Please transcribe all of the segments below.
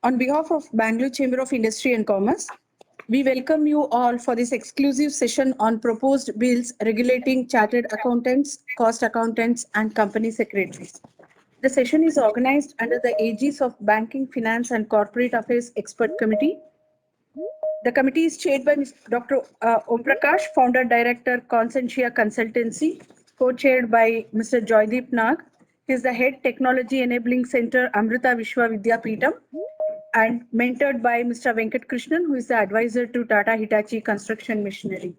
On behalf of Bangalore Chamber of Industry and Commerce, we welcome you all for this exclusive session on proposed bills regulating chartered accountants, cost accountants, and company secretaries. The session is organized under the aegis of Banking, Finance, and Corporate Affairs Expert Committee. The committee is chaired by Dr. Om Prakash, Founder Director, Consentia Consultancy, co-chaired by Mr. Joydeep Nag. He is the Head Technology Enabling Center, Amrita Vishwa Vidyapeetham, and mentored by Mr. Venkat Krishnan, who is the advisor to Tata Hitachi Construction Machinery.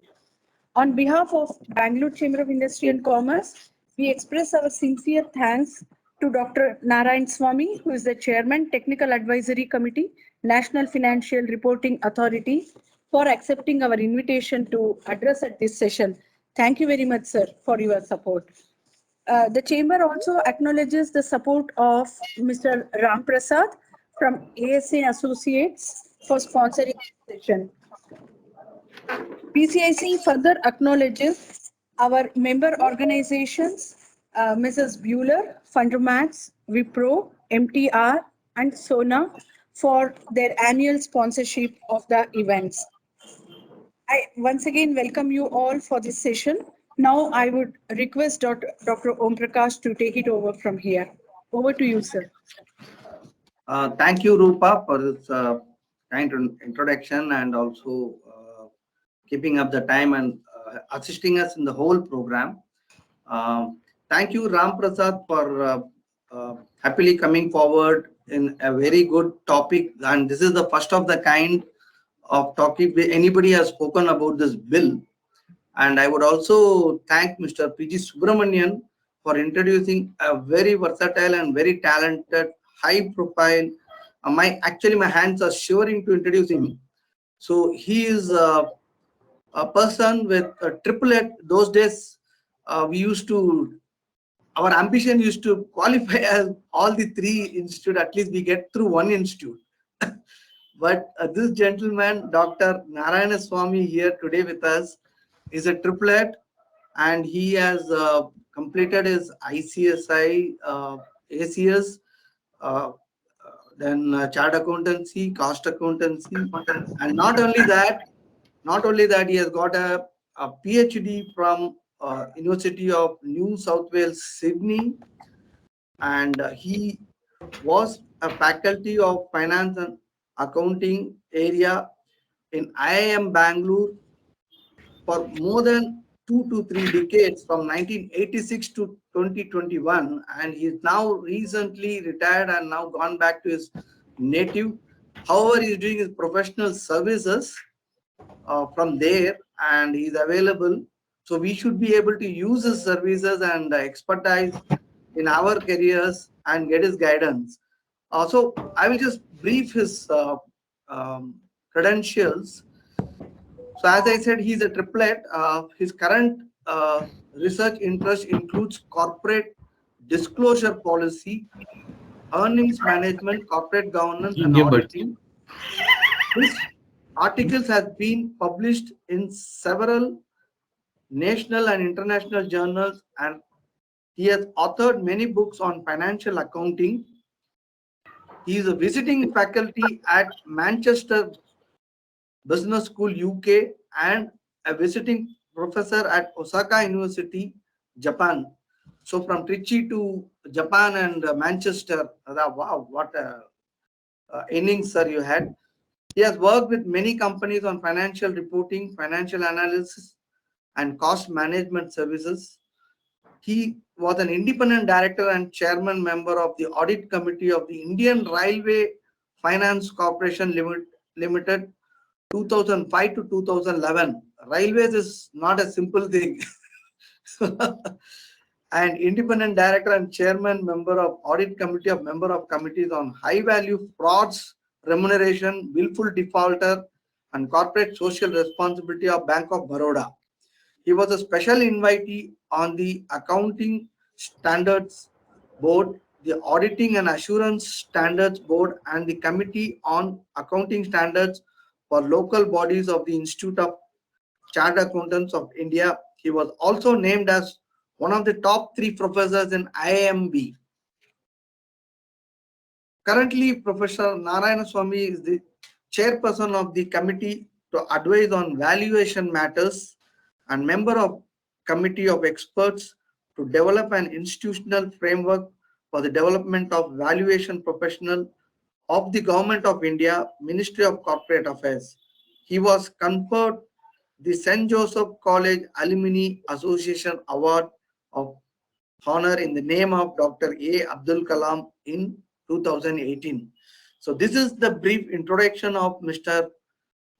On behalf of Bangalore Chamber of Industry and Commerce, we express our sincere thanks to Dr. Narayana Swami, who is the Chairman, Technical Advisory Committee, National Financial Reporting Authority, for accepting our invitation to address at this session. Thank you very much, sir, for your support. The Chamber also acknowledges the support of Mr. Ram Prasad from ASA Associates for sponsoring this session. BCIC further acknowledges our member organizations, Mrs. Bueller, Fundramax, Wipro, MTR, and SONA for their annual sponsorship of the events. I once again welcome you all for this session. Now I would request Dr. Om Prakash to take it over from here. Over to you, sir. Thank you, Rupa, for this kind introduction and also keeping up the time and assisting us in the whole program. Thank you, Ram Prasad, for happily coming forward in a very good topic. And this is the first of the kind of topic where anybody has spoken about this bill. And I would also thank Mr. P Subramanian for introducing a very versatile and very talented, high profile. My hands are shivering to introduce him. So he is a person with a triplet. Those days, our ambition used to qualify as all the three institutes. At least we get through one institute. But this gentleman, Dr. Narayana Swami, here today with us, is a triplet, and he has completed his ICSI, ACS, then chartered accountancy, cost accountancy, and not only that, he has got a PhD from University of New South Wales, Sydney, and he was a faculty of finance and accounting area in IIM Bangalore for more than 2 to 3 decades, from 1986 to 2021, and he is now recently retired and now gone back to his native. However, he is doing his professional services from there, and he is available. So we should be able to use his services and expertise in our careers and get his guidance. So I will just brief his credentials. So as I said, he's a triplet. His current research interest includes corporate disclosure policy, earnings management, corporate governance, and auditing. His articles have been published in several national and international journals, and he has authored many books on financial accounting. He is a visiting faculty at Manchester Business School, UK, and a visiting professor at Osaka University, Japan. So from Trichy to Japan and Manchester, wow, what a innings, sir, you had. He has worked with many companies on financial reporting, financial analysis, and cost management services. He was an independent director and chairman member of the audit committee of the Indian Railway Finance Corporation Limited, 2005 to 2011. Railways is not a simple thing. And independent director and chairman member of audit committee of member of committees on high value frauds, remuneration, willful defaulter, and corporate social responsibility of Bank of Baroda. He was a special invitee on the Accounting Standards Board, the Auditing and Assurance Standards Board, and the Committee on Accounting Standards for local bodies of the Institute of Chartered Accountants of India. He was also named as one of the top 3 professors in IIMB. Currently, Professor Narayana Swami is the chairperson of the committee to advise on valuation matters and member of committee of experts to develop an institutional framework for the development of valuation professional of the Government of India, Ministry of Corporate Affairs. He was conferred the St. Joseph College Alumni Association Award of Honor in the name of Dr. A. Abdul Kalam in 2018. So this is the brief introduction of Mr.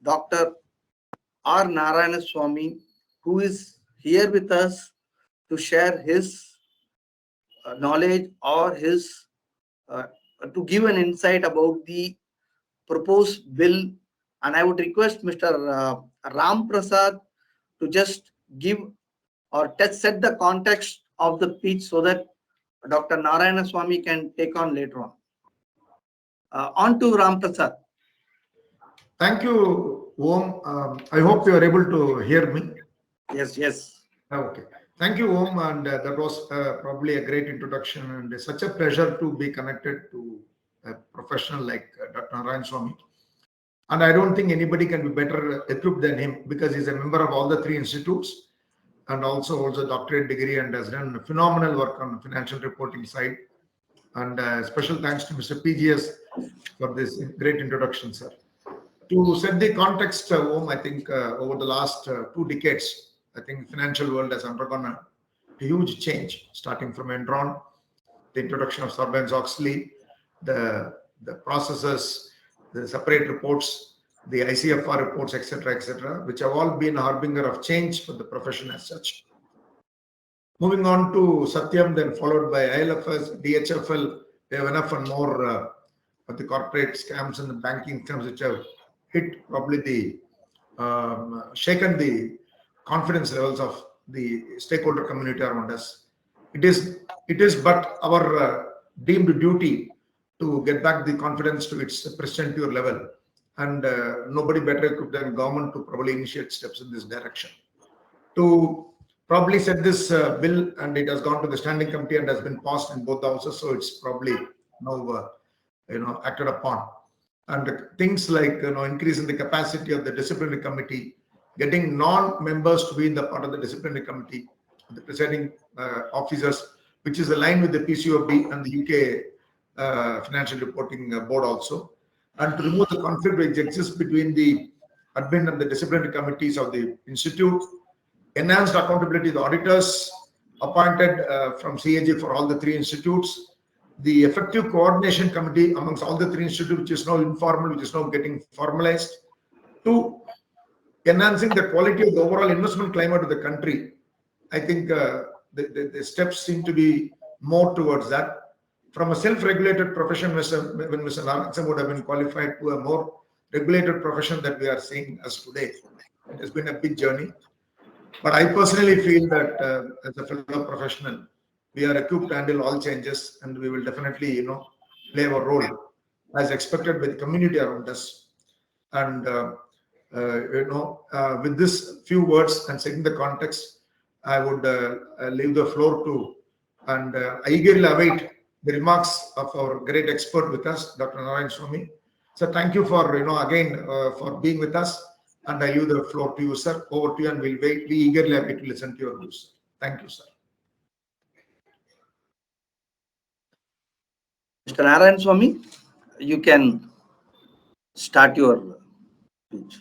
Dr. R. Narayana Swami, who is here with us to share his knowledge or his to give an insight about the proposed bill. And I would request Mr. Ram Prasad to just give or set the context of the speech so that Dr. Narayana Swami can take on later on. On to Ram Prasad. Thank you, Om. I hope you are able to hear me. Yes. Okay. Thank you, Om. And that was probably a great introduction, and such a pleasure to be connected to a professional like Dr. Narayana Swami. And I don't think anybody can be better equipped than him, because he's a member of all the three institutes and also holds a doctorate degree and has done phenomenal work on the financial reporting side. And special thanks to Mr. PGS for this great introduction, sir. To set the context, Om, I think over the last 2 decades, I think financial world has undergone a huge change, starting from Enron, the introduction of Sarbanes-Oxley, the processes, the separate reports, the ICFR reports, etc., which have all been a harbinger of change for the profession as such. Moving on to Satyam, then followed by ILFS, DHFL, we have enough and more of the corporate scams and the banking scams which have hit probably the shaken the confidence levels of the stakeholder community around us. It is but our deemed duty to get back the confidence to its present level, and nobody better equipped than government to probably initiate steps in this direction. To probably set this bill, and it has gone to the standing committee and has been passed in both the houses, so it's probably now acted upon. And things like increasing the capacity of the disciplinary committee, getting non-members to be in the part of the disciplinary committee, the presiding officers, which is aligned with the PCOB and the UK Financial Reporting Board also, and to remove the conflict which exists between the admin and the disciplinary committees of the institute, enhanced accountability of the auditors appointed from CAG for all the 3 institutes, the effective coordination committee amongst all the 3 institutes, which is now informal, which is now getting formalized, to enhancing the quality of the overall investment climate of the country. I think the steps seem to be more towards that. From a self-regulated profession, when Mr. Narayana would have been qualified, to a more regulated profession that we are seeing as today. It has been a big journey. But I personally feel that as a fellow professional, we are equipped to handle all changes, and we will definitely, play our role as expected by the community around us. And with this few words and setting the context, I would leave the floor to, and I eagerly await the remarks of our great expert with us, Dr. Narayana Swami. So thank you for, again, for being with us. And I leave the floor to you, sir. Over to you, and we'll wait. We eagerly happy to listen to your views. Thank you, sir. Mr. Narayana Swami, you can start your speech.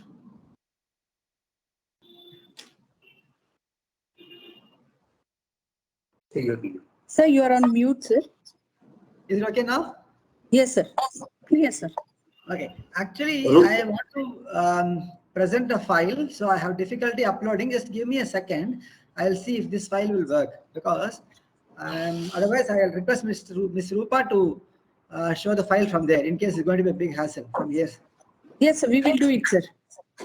Sir, you are on mute, sir. Is it okay now? Yes, sir. Yes, sir. Okay. Actually, I want to present a file, so I have difficulty uploading. Just give me a second. I'll see if this file will work, because otherwise I'll request Ms. Rupa to show the file from there, in case it's going to be a big hassle from here. Yes, sir. We will do it, sir.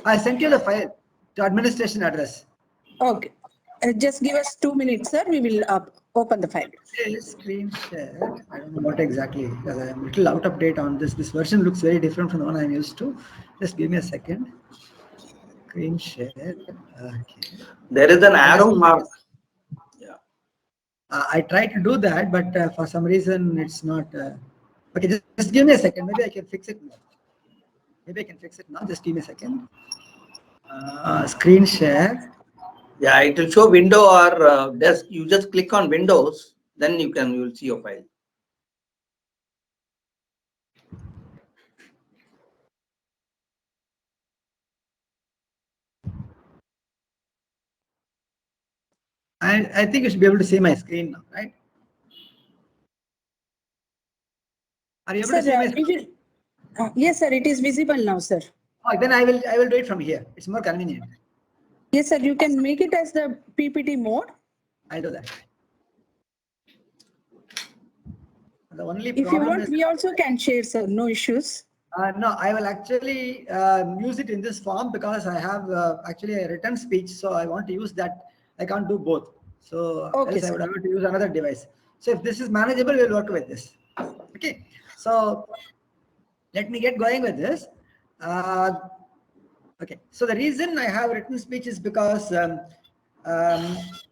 I sent you the file to administration address. Okay. Just give us 2 minutes, sir. We will open the file. Screen share. I don't know what exactly, because I am a little out of date on this. This version looks very different from the one I'm used to. Just give me a second. Screen share. Okay. There is an arrow mark. I tried to do that, but for some reason it's not Okay, just give me a second. Maybe I can fix it now. Just give me a second. Screen share. Yeah, it will show window or desk. You just click on Windows, then you will see your file. I think you should be able to see my screen now, right? Are you able to see my screen? Yes, sir. It is visible now, sir. Oh, then I will do it from here. It's more convenient. Yes, sir. You can make it as the PPT mode. I'll do that. The only If you problem want, is, we also can share, sir. No issues. no, I will actually use it in this form because I have actually a written speech, so I want to use that. I can't do both, so Okay, else I sir. would have to use another device. So if this is manageable, we'll work with this. Okay, so let me get going with this. Okay, so the reason I have written speech is because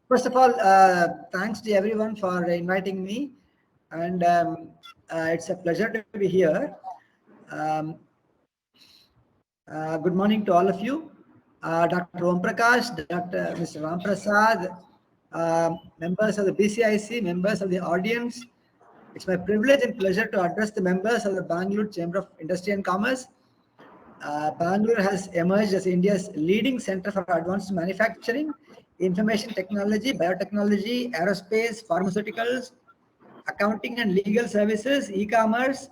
first of all, thanks to everyone for inviting me, and it's a pleasure to be here. Good morning to all of you. Dr. Om Prakash, Dr. Mr. Ram Prasad, members of the BCIC, members of the audience. It's my privilege and pleasure to address the members of the Bangalore Chamber of Industry and Commerce. Bangalore has emerged as India's leading center for advanced manufacturing, information technology, biotechnology, aerospace, pharmaceuticals, accounting and legal services, e-commerce,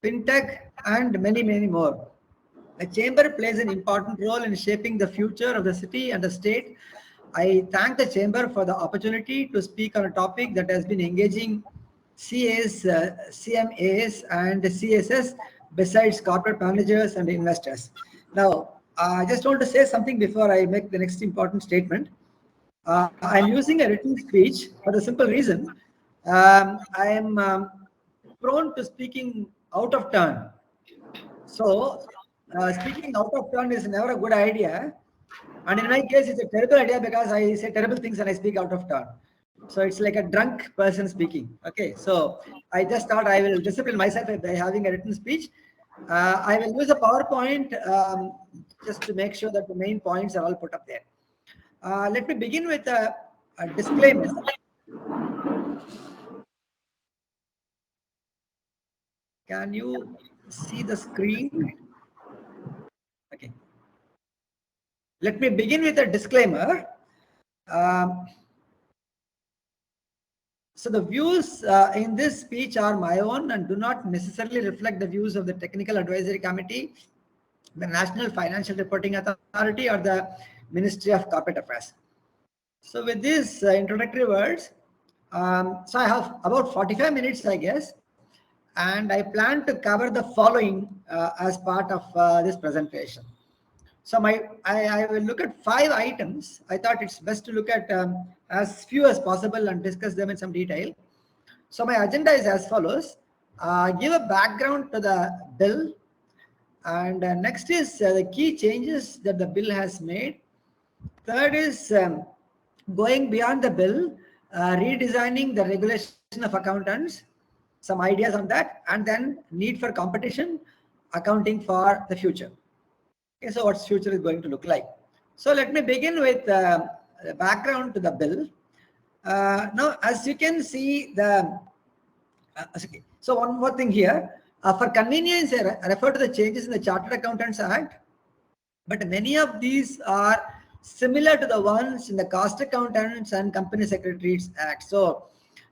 fintech, and many, many more. The chamber plays an important role in shaping the future of the city and the state. I thank the chamber for the opportunity to speak on a topic that has been engaging CAs, CMAs, and CSS besides corporate managers and investors. Now, I just want to say something before I make the next important statement. I'm using a written speech for the simple reason I am prone to speaking out of turn. So, speaking out of turn is never a good idea. And in my case, it's a terrible idea because I say terrible things and I speak out of turn. So it's like a drunk person speaking. Okay, so I just thought I will discipline myself by having a written speech. I will use a PowerPoint just to make sure that the main points are all put up there. Let me begin with a disclaimer. Can you see the screen? Okay. Let me begin with a disclaimer. So the views in this speech are my own and do not necessarily reflect the views of the Technical Advisory Committee, the National Financial Reporting Authority, or the Ministry of Corporate Affairs. So with these introductory words, so I have about 45 minutes, I guess, and I plan to cover the following as part of this presentation. So I will look at 5 items. I thought it's best to look at as few as possible and discuss them in some detail. So my agenda is as follows. Give a background to the bill. And next is the key changes that the bill has made. Third is going beyond the bill, redesigning the regulation of accountants, some ideas on that, and then need for competition, accounting for the future. Okay, so what's future is going to look like. So let me begin with the background to the bill. Now, as you can see, okay. So one more thing here. For convenience, I refer to the changes in the Chartered Accountants Act, but many of these are similar to the ones in the Cost Accountants and Company Secretaries Act. So,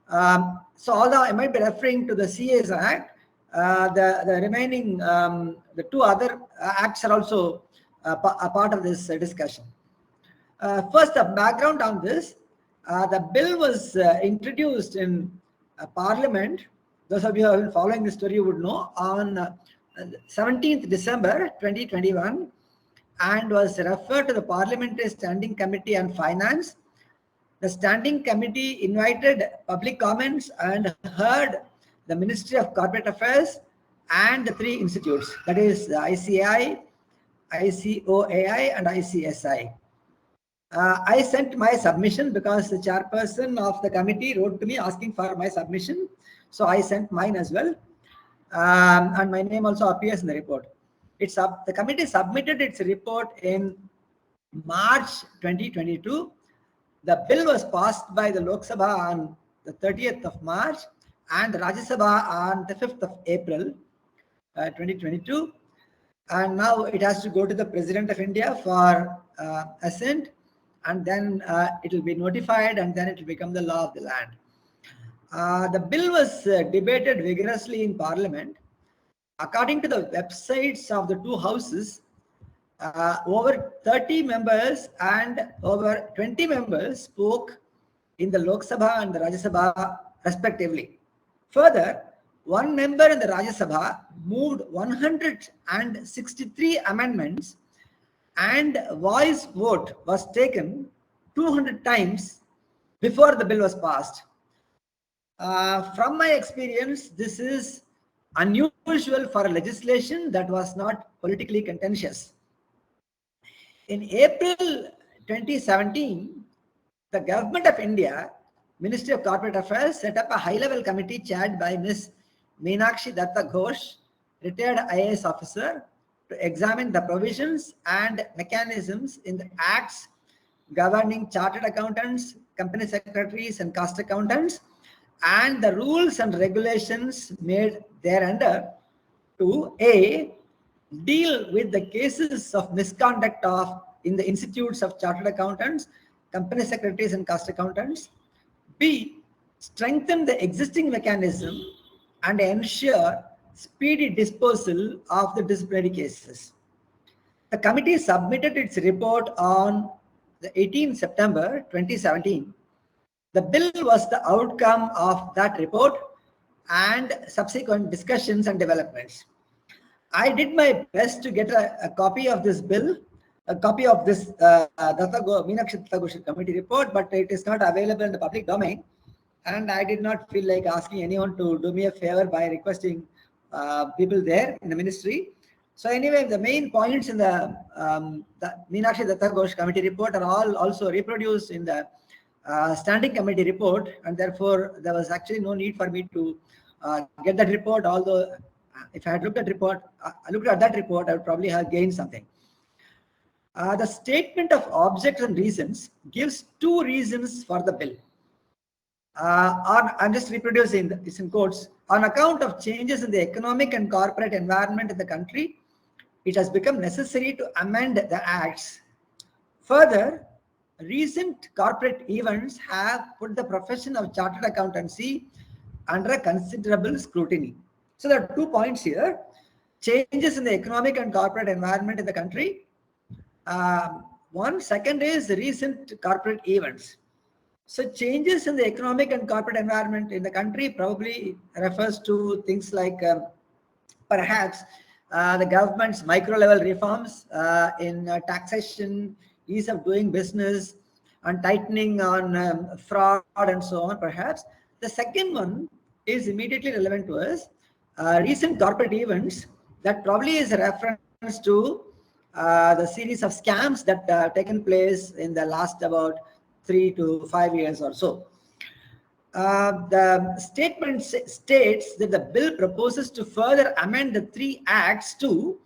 although I might be referring to the CAs Act, the remaining the 2 other acts are also a part of this discussion. First, the background on this. The bill was introduced in Parliament. Those of you who have been following the story would know, on 17th December 2021, and was referred to the Parliamentary Standing Committee on Finance. The Standing Committee invited public comments and heard the Ministry of Corporate Affairs and the 3 institutes, that is the ICAI, ICOAI, and ICSI. I sent my submission because the chairperson of the committee wrote to me asking for my submission. So I sent mine as well. and my name also appears in the report. The committee submitted its report in March 2022. The bill was passed by the Lok Sabha on the 30th of March and the Rajya Sabha on the 5th of April 2022. And now it has to go to the President of India for assent, and then it will be notified, and then it will become the law of the land. The bill was debated vigorously in Parliament. According to the websites of the two houses, over 30 members and over 20 members spoke in the Lok Sabha and the Rajya Sabha respectively. Further, one member in the Rajya Sabha moved 163 amendments, and voice vote was taken 200 times before the bill was passed. From my experience, this is unusual for a legislation that was not politically contentious. In April 2017, the Government of India, Ministry of Corporate Affairs, set up a high-level committee chaired by Ms. Meenakshi Datta Ghosh, retired IAS officer, to examine the provisions and mechanisms in the acts governing chartered accountants, company secretaries, and cost accountants, and the rules and regulations made thereunder to A, deal with the cases of misconduct in the institutes of chartered accountants, company secretaries, and cost accountants. B, strengthen the existing mechanism and ensure speedy disposal of the disciplinary cases. The committee submitted its report on the 18th September 2017. The bill was the outcome of that report and subsequent discussions and developments. I did my best to get a copy of this bill, a copy of this Meenakshi Datta Ghosh committee report, but it is not available in the public domain. And I did not feel like asking anyone to do me a favor by requesting people there in the ministry. So anyway, the main points in the Meenakshi Datta Ghosh committee report are all also reproduced in the standing committee report, and therefore there was actually no need for me to get that report, although if I had looked at that report, I would probably have gained something. The statement of objects and reasons gives two reasons for the bill. I'm just reproducing this in quotes. On account of changes in the economic and corporate environment in the country, it has become necessary to amend the acts. Further, recent corporate events have put the profession of chartered accountancy under considerable scrutiny. So there are 2 points here. Changes in the economic and corporate environment in the country. Second is the recent corporate events. So changes in the economic and corporate environment in the country probably refers to things like perhaps the government's micro-level reforms in taxation, ease of doing business, and tightening on fraud and so on, perhaps. The second one is immediately relevant to us. Recent corporate events, that probably is a reference to the series of scams that have taken place in the last about 3 to 5 years or so. The statement states that the bill proposes to further amend the 3 acts to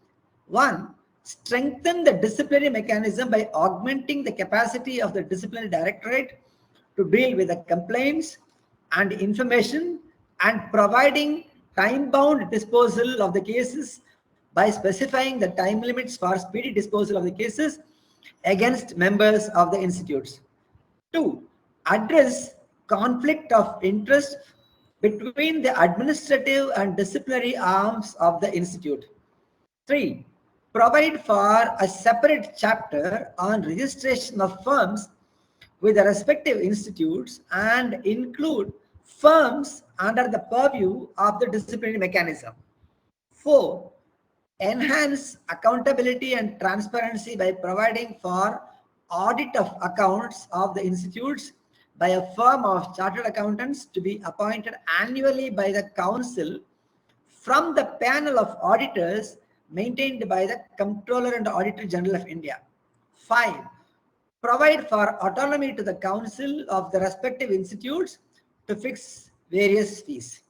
1. Strengthen the disciplinary mechanism by augmenting the capacity of the disciplinary directorate to deal with the complaints and information and providing time-bound disposal of the cases by specifying the time limits for speedy disposal of the cases against members of the institutes. 2. Address conflict of interest between the administrative and disciplinary arms of the institute. 3. Provide for a separate chapter on registration of firms with the respective institutes and include firms under the purview of the disciplinary mechanism. 4. Enhance accountability and transparency by providing for audit of accounts of the institutes by a firm of chartered accountants to be appointed annually by the council from the panel of auditors maintained by the Comptroller and Auditor General of India. 5. Provide for autonomy to the council of the respective institutes to fix various fees.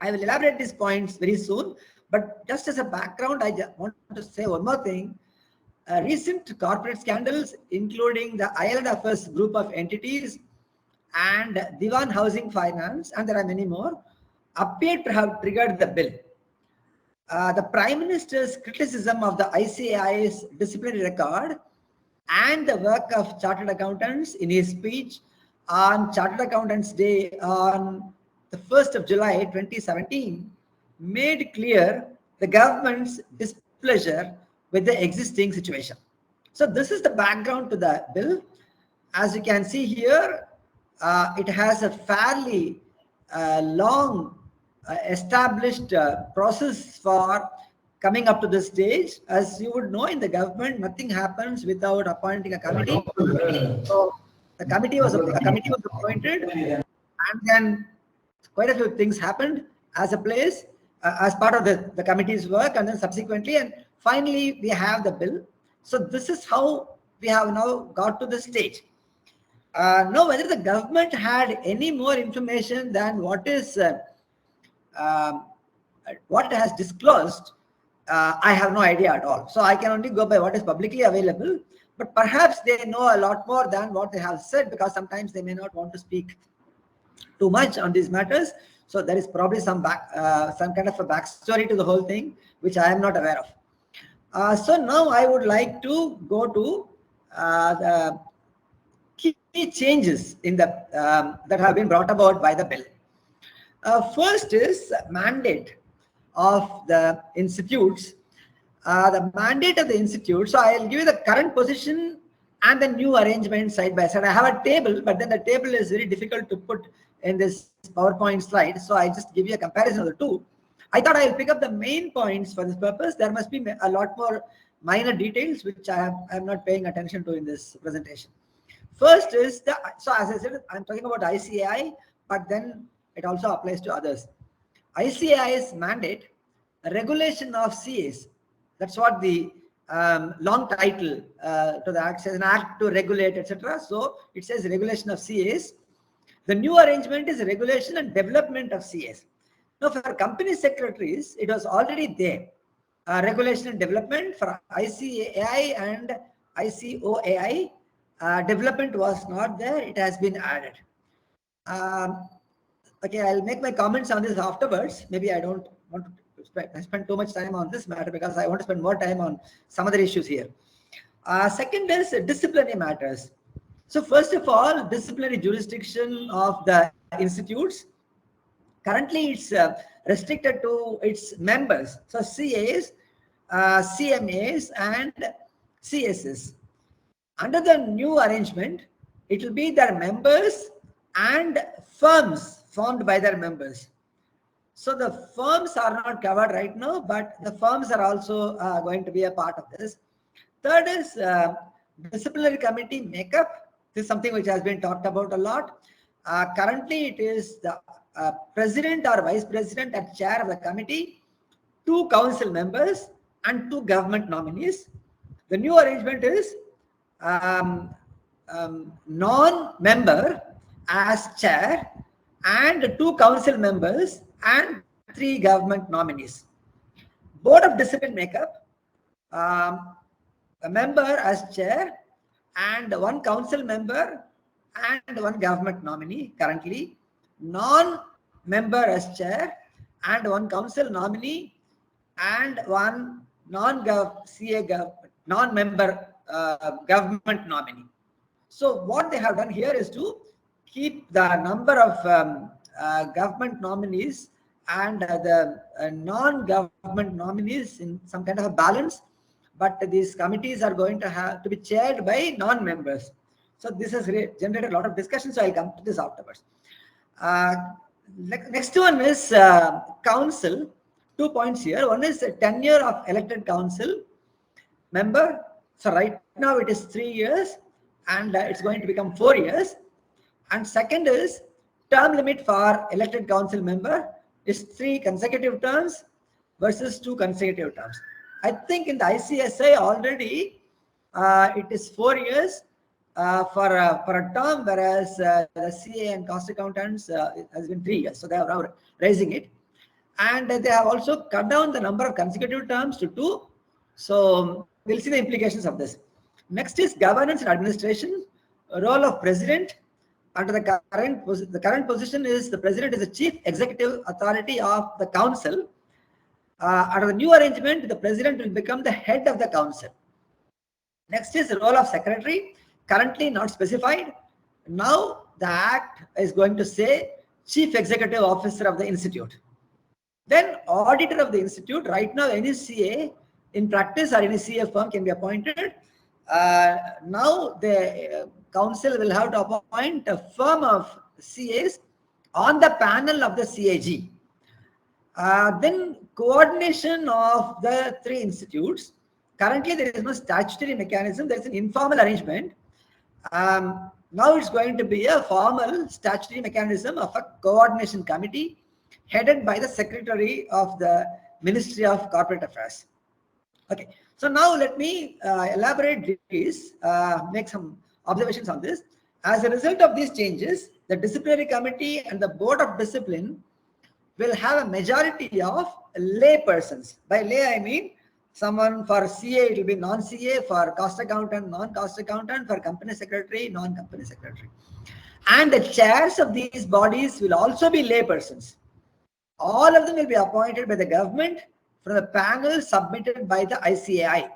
I will elaborate these points very soon, but just as a background, I just want to say one more thing. Recent corporate scandals, including the Island Affairs group of entities and Diwan Housing Finance, and there are many more, appear to have triggered the bill. The Prime Minister's criticism of the ICAI's disciplinary record and the work of chartered accountants in his speech on Chartered Accountants Day on the 1st of July 2017 made clear the government's displeasure with the existing situation. So this is the background to the bill. As you can see here, it has a fairly long established process for coming up to this stage. As you would know, in the government, nothing happens without appointing a committee. So the committee was appointed, and then quite a few things happened as a place, as part of the committee's work, and then subsequently, and finally we have the bill. So this is how we have now got to this stage. Now, whether the government had any more information than what it has disclosed, I have no idea at all. So I can only go by what is publicly available, but perhaps they know a lot more than what they have said, because sometimes they may not want to speak too much on these matters. So there is probably some kind of a backstory to the whole thing, which I am not aware of. So now I would like to go to the key changes in the that have been brought about by the bill. First is mandate of the institutes. The mandate of the institute. So I'll give you the current position and the new arrangement side by side. I have a table, but then the table is very difficult to put in this PowerPoint slide. So I just give you a comparison of the two. I thought I'll pick up the main points for this purpose. There must be a lot more minor details which I'm not paying attention to in this presentation. First is so as I said, I'm talking about ICAI, but then it also applies to others. ICAI's mandate, regulation of CAs. That's what the long title to the act says, an act to regulate, etc. So it says regulation of CAs. The new arrangement is regulation and development of CAs. Now, for company secretaries, it was already there. Regulation and development for ICAI and ICOAI. Development was not there. It has been added. Okay, I'll make my comments on this afterwards. Maybe I don't want to spend too much time on this matter, because I want to spend more time on some other issues here. Second is disciplinary matters. So first of all, disciplinary jurisdiction of the institutes. Currently, it's restricted to its members. So CAs, CMAs, and CSs. Under the new arrangement, it will be their members and firms formed by their members. So the firms are not covered right now, but the firms are also going to be a part of this. Third is disciplinary committee makeup. This is something which has been talked about a lot. Currently, it is the president or vice president and chair of the committee, 2 council members, and 2 government nominees. The new arrangement is non-member as chair and 2 council members and 3 government nominees. Board of discipline makeup, a member as chair and 1 council member and 1 government nominee currently. Non-member as chair and 1 council nominee and 1 non-member government nominee. So what they have done here is to keep the number of government nominees and the non-government nominees in some kind of a balance, but these committees are going to have to be chaired by non-members. So this has generated a lot of discussion, so I'll come to this afterwards. Next one is council. 2 points here. One is tenure of elected council member. So right now it is 3 years, and it's going to become 4 years. And second is term limit for elected council member is 3 consecutive terms versus 2 consecutive terms. I think in the ICSI already it is 4 years for a term, whereas the CA and cost accountants has been 3 years. So they are now raising it. And they have also cut down the number of consecutive terms to 2. So we'll see the implications of this. Next is governance and administration. Role of president. Under the current position is the president is the chief executive authority of the council. Under the new arrangement, the president will become the head of the council. Next is the role of secretary, currently not specified. Now the act is going to say chief executive officer of the institute. Then auditor of the institute. Right now any CA in practice or any CA firm can be appointed. Now the council will have to appoint a firm of CAs on the panel of the CAG. Then coordination of the 3 institutes. Currently there is no statutory mechanism, there is an informal arrangement. Now it's going to be a formal statutory mechanism of a coordination committee headed by the Secretary of the Ministry of Corporate Affairs. Okay, so now let me elaborate this, make some observations on this. As a result of these changes, the disciplinary committee and the board of discipline will have a majority of lay persons. By lay, I mean someone for CA, it will be non-CA, for cost accountant, non-cost accountant, for company secretary, non-company secretary. And the chairs of these bodies will also be lay persons. All of them will be appointed by the government from the panel submitted by the ICAI.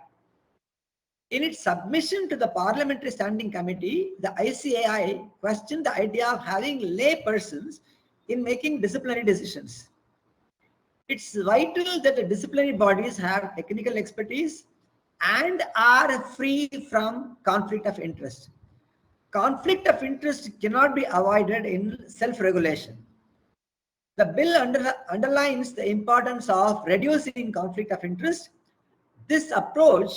In its submission to the Parliamentary Standing Committee, the ICAI questioned the idea of having lay persons in making disciplinary decisions. It's vital that the disciplinary bodies have technical expertise and are free from conflict of interest. Conflict of interest cannot be avoided in self-regulation. The bill underlines the importance of reducing conflict of interest. This approach,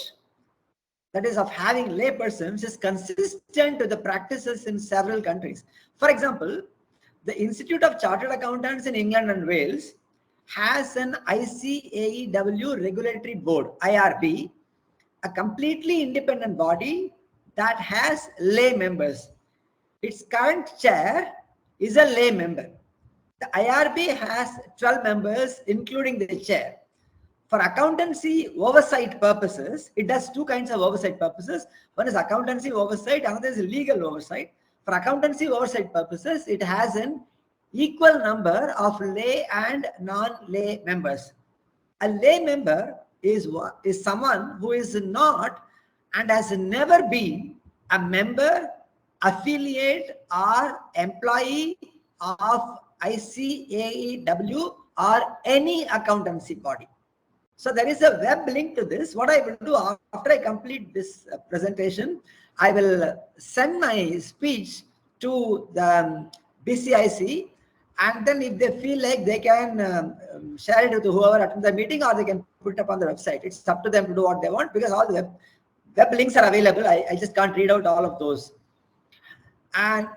that is of having lay persons, is consistent with the practices in several countries. For example, the Institute of Chartered Accountants in England and Wales has an ICAEW regulatory board, IRB, a completely independent body that has lay members. Its current chair is a lay member. The IRB has 12 members, including the chair. For accountancy oversight purposes, it does 2 kinds of oversight purposes. One is accountancy oversight, another is legal oversight. For accountancy oversight purposes, it has an equal number of lay and non-lay members. A lay member is someone who is not and has never been a member, affiliate, or employee of ICAEW or any accountancy body. So there is a web link to this. What I will do after I complete this presentation, I will send my speech to the BCIC, and then if they feel like they can share it with whoever attends the meeting, or they can put it up on the website. It's up to them to do what they want, because all the web links are available. I just can't read out all of those. And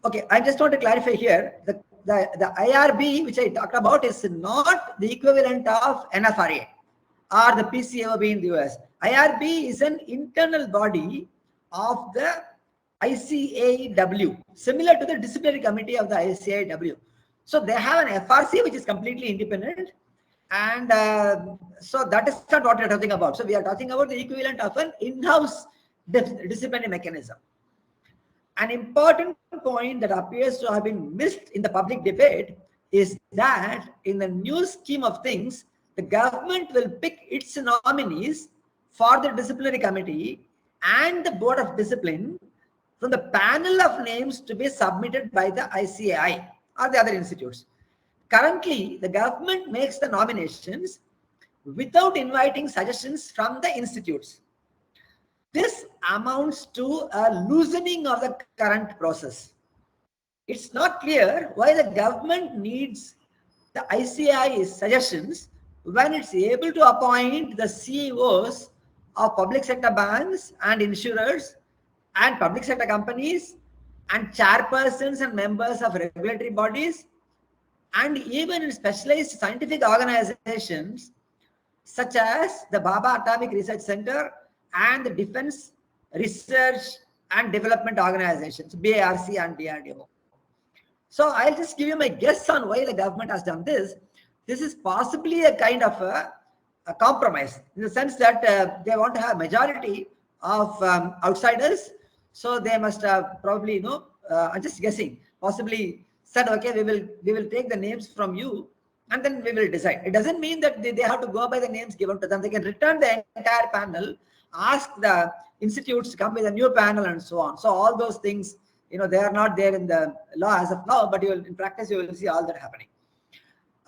okay, I just want to clarify here, the IRB which I talked about is not the equivalent of NFRA or the PCAOB in the US. IRB is an internal body of the ICAEW, similar to the disciplinary committee of the ICAEW. So they have an FRC which is completely independent, and so that is not what we are talking about. So we are talking about the equivalent of an in-house disciplinary mechanism. An important point that appears to have been missed in the public debate is that in the new scheme of things, the government will pick its nominees for the disciplinary committee and the board of discipline from the panel of names to be submitted by the ICAI or the other institutes. Currently, the government makes the nominations without inviting suggestions from the institutes. This amounts to a loosening of the current process. It's not clear why the government needs the ICAI's suggestions when it's able to appoint the CEOs of public sector banks and insurers and public sector companies and chairpersons and members of regulatory bodies, and even in specialized scientific organizations such as the Baba Atomic Research Center and the Defense Research and Development Organizations, BARC and DRDO. So I'll just give you my guess on why the government has done this. this is possibly a kind of a compromise in the sense that they want to have majority of outsiders. So they must have probably, I'm just guessing, possibly said, okay, we will take the names from you and then we will decide. It doesn't mean that they have to go by the names given to them. They can return the entire panel, ask the institutes to come with a new panel and so on. So all those things, they are not there in the law as of now, but in practice, you will see all that happening.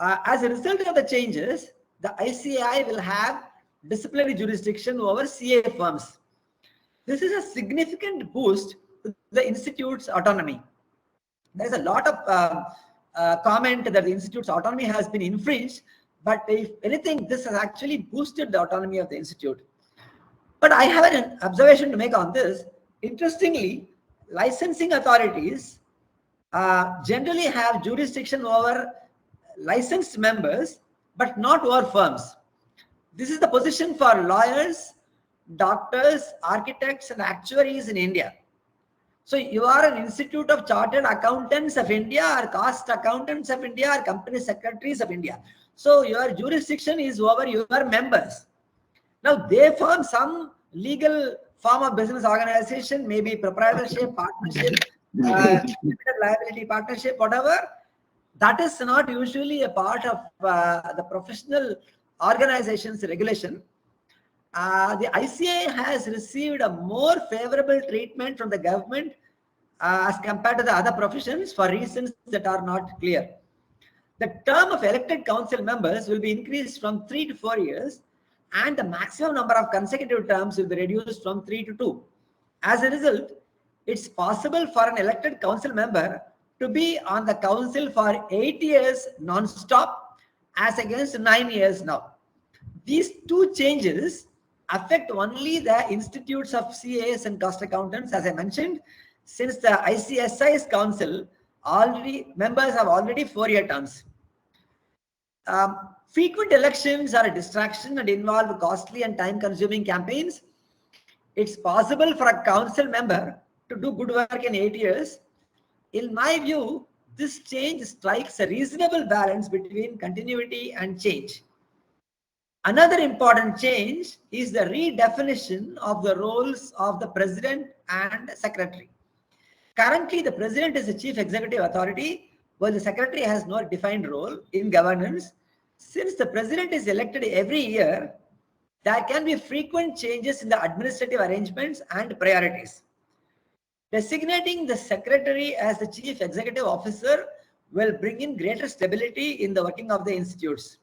As a result of the changes, the ICAI will have disciplinary jurisdiction over CA firms. This is a significant boost to the institute's autonomy. There is a lot of comment that the institute's autonomy has been infringed, but if anything, this has actually boosted the autonomy of the institute. But I have an observation to make on this. Interestingly, licensing authorities generally have jurisdiction over licensed members, but not over firms. This is the position for lawyers, doctors, architects, and actuaries in India. So you are an institute of chartered accountants of India, or cost accountants of India, or company secretaries of India. So your jurisdiction is over your members. Now they form some legal form of business organization, maybe proprietorship, partnership, liability partnership, whatever. That is not usually a part of the professional organization's regulation. The ICA has received a more favorable treatment from the government as compared to the other professions for reasons that are not clear. The term of elected council members will be increased from 3 to 4 years, and the maximum number of consecutive terms will be reduced from 3 to 2. As a result, it's possible for an elected council member to be on the council for 8 years non-stop, as against 9 years now. These two changes affect only the institutes of CAs and cost accountants, as I mentioned, since the ICSI's council members have already 4-year terms. Frequent elections are a distraction and involve costly and time-consuming campaigns. It's possible for a council member to do good work in 8 years. In my view, this change strikes a reasonable balance between continuity and change. Another important change is the redefinition of the roles of the president and secretary. Currently, the president is the chief executive authority, while the secretary has no defined role in governance. Since the president is elected every year, there can be frequent changes in the administrative arrangements and priorities. Designating the secretary as the chief executive officer will bring in greater stability in the working of the institutes.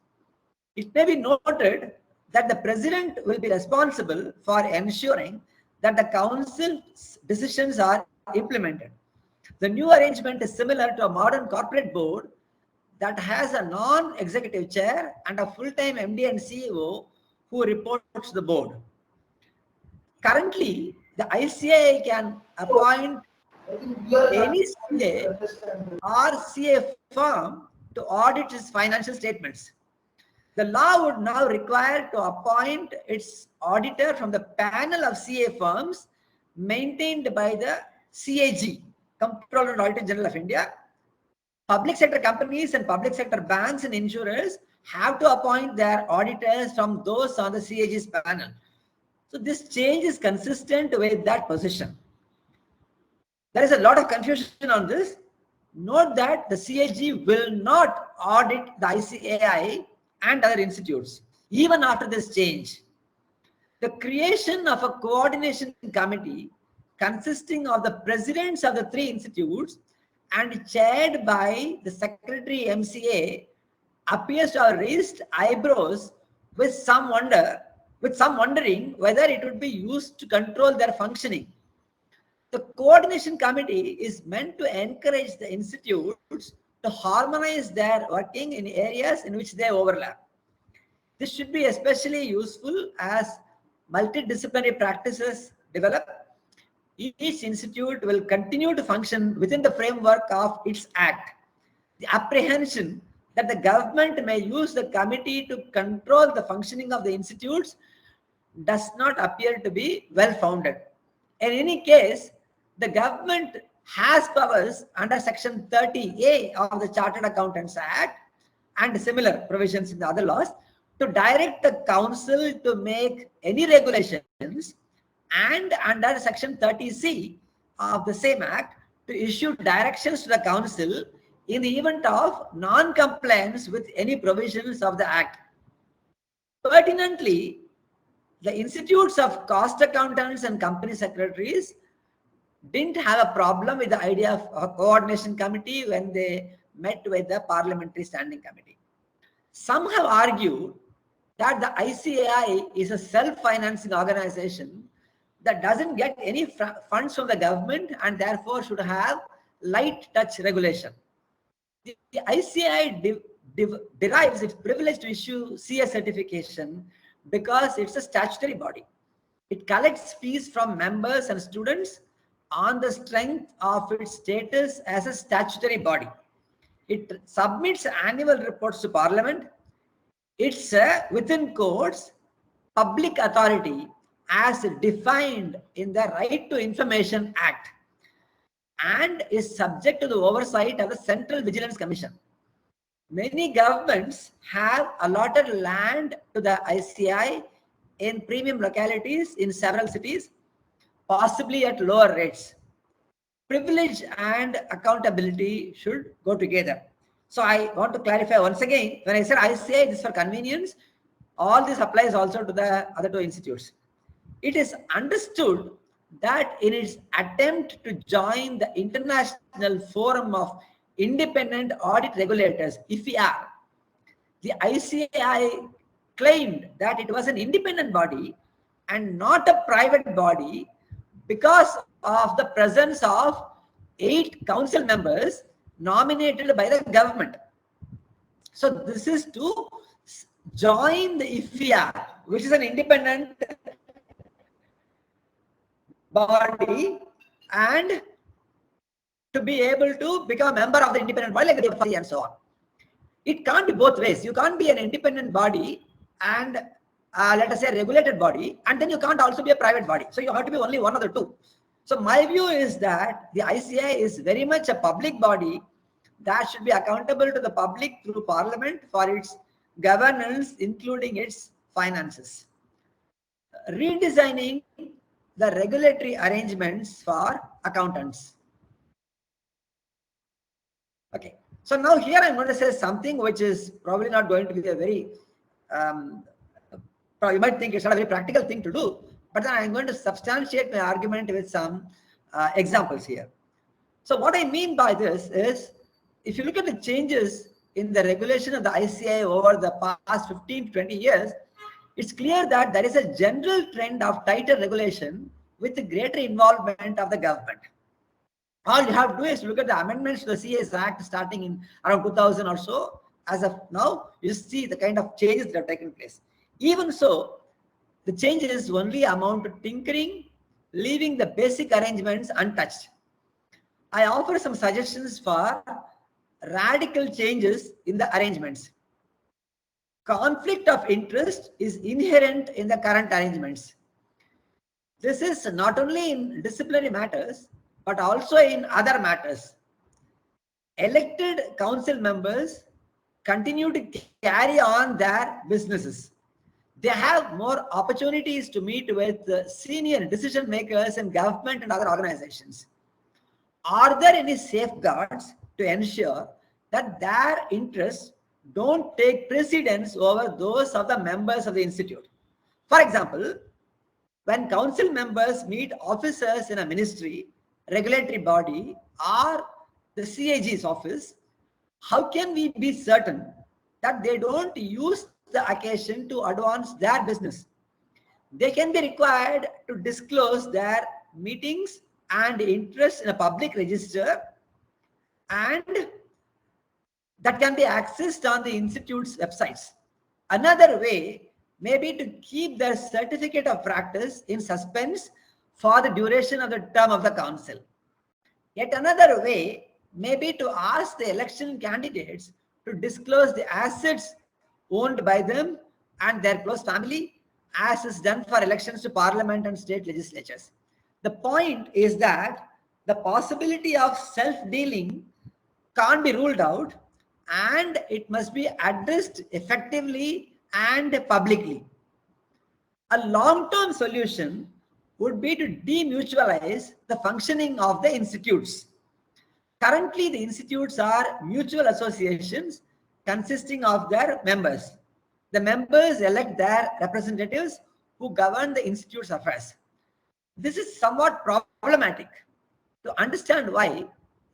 It may be noted that the president will be responsible for ensuring that the council's decisions are implemented. The new arrangement is similar to a modern corporate board that has a non-executive chair and a full-time MD and CEO who reports to the board. Currently, the ICAI can appoint any CA or CA firm to audit its financial statements. The law would now require to appoint its auditor from the panel of CA firms maintained by the CAG, Comptroller and Auditor General of India. Public sector companies and public sector banks and insurers have to appoint their auditors from those on the CAG's panel. So this change is consistent with that position. There is a lot of confusion on this. Note that the CAG will not audit the ICAI and other institutes, even after this change. The creation of a coordination committee consisting of the presidents of the 3 institutes and chaired by the secretary MCA appears to have raised eyebrows with some wondering whether it would be used to control their functioning. The coordination committee is meant to encourage the institutes to harmonize their working in areas in which they overlap. This should be especially useful as multidisciplinary practices develop. Each institute will continue to function within the framework of its act. The apprehension that the government may use the committee to control the functioning of the institutes does not appear to be well-founded. In any case, the government has powers under Section 30A of the Chartered Accountants Act, and similar provisions in the other laws to direct the council to make any regulations, and under section 30C of the same act to issue directions to the council in the event of non-compliance with any provisions of the act. Pertinently, the institutes of cost accountants and company secretaries didn't have a problem with the idea of a coordination committee when they met with the parliamentary standing committee. Some have argued that the ICAI is a self-financing organization that doesn't get any funds from the government and therefore should have light touch regulation. The ICAI derives its privilege to issue CS certification because it's a statutory body. It collects fees from members and students on the strength of its status as a statutory body. It submits annual reports to Parliament. It's a, within quotes, public authority as defined in the Right to Information Act and is subject to the oversight of the Central Vigilance Commission. Many governments have allotted land to the ICI in premium localities in several cities, possibly at lower rates. Privilege and accountability should go together. So I want to clarify once again, when I said ICI, this is for convenience, all this applies also to the other two institutes. It is understood that in its attempt to join the International Forum of Independent Audit Regulators, IFIAR, the ICAI claimed that it was an independent body and not a private body because of the presence of 8 council members nominated by the government. So this is to join the IFIAR, which is an independent body, and to be able to become a member of the independent body like the BCIC and so on. It can't be both ways. You can't be an independent body and let us say a regulated body, and then you can't also be a private body. So you have to be only one of the two. So my view is that the ICI is very much a public body that should be accountable to the public through Parliament for its governance, including its finances. Redesigning the regulatory arrangements for accountants. Okay, so now here I'm going to say something which is probably not going to be a very, you might think it's not a very practical thing to do, but then I'm going to substantiate my argument with some examples here. So what I mean by this is, if you look at the changes in the regulation of the ICI over the past 15 to 20 years, it's clear that there is a general trend of tighter regulation with the greater involvement of the government. All you have to do is look at the amendments to the CS Act starting in around 2000 or so. As of now, you see the kind of changes that have taken place. Even so, the changes only amount to tinkering, leaving the basic arrangements untouched. I offer some suggestions for radical changes in the arrangements. Conflict of interest is inherent in the current arrangements. This is not only in disciplinary matters, but also in other matters. Elected council members continue to carry on their businesses. They have more opportunities to meet with senior decision makers in government and other organizations. Are there any safeguards to ensure that their interests don't take precedence over those of the members of the institute? For example, when council members meet officers in a ministry, regulatory body, or the CAG's office, how can we be certain that they don't use the occasion to advance their business? They can be required to disclose their meetings and interests in a public register, and that can be accessed on the institute's websites. Another way may be to keep their certificate of practice in suspense for the duration of the term of the council. Yet another way may be to ask the election candidates to disclose the assets owned by them and their close family, as is done for elections to Parliament and state legislatures. The point is that the possibility of self-dealing can't be ruled out, and it must be addressed effectively and publicly. A long-term solution would be to demutualize the functioning of the institutes. Currently, the institutes are mutual associations consisting of their members. The members elect their representatives who govern the institute's affairs. This is somewhat problematic. To understand why,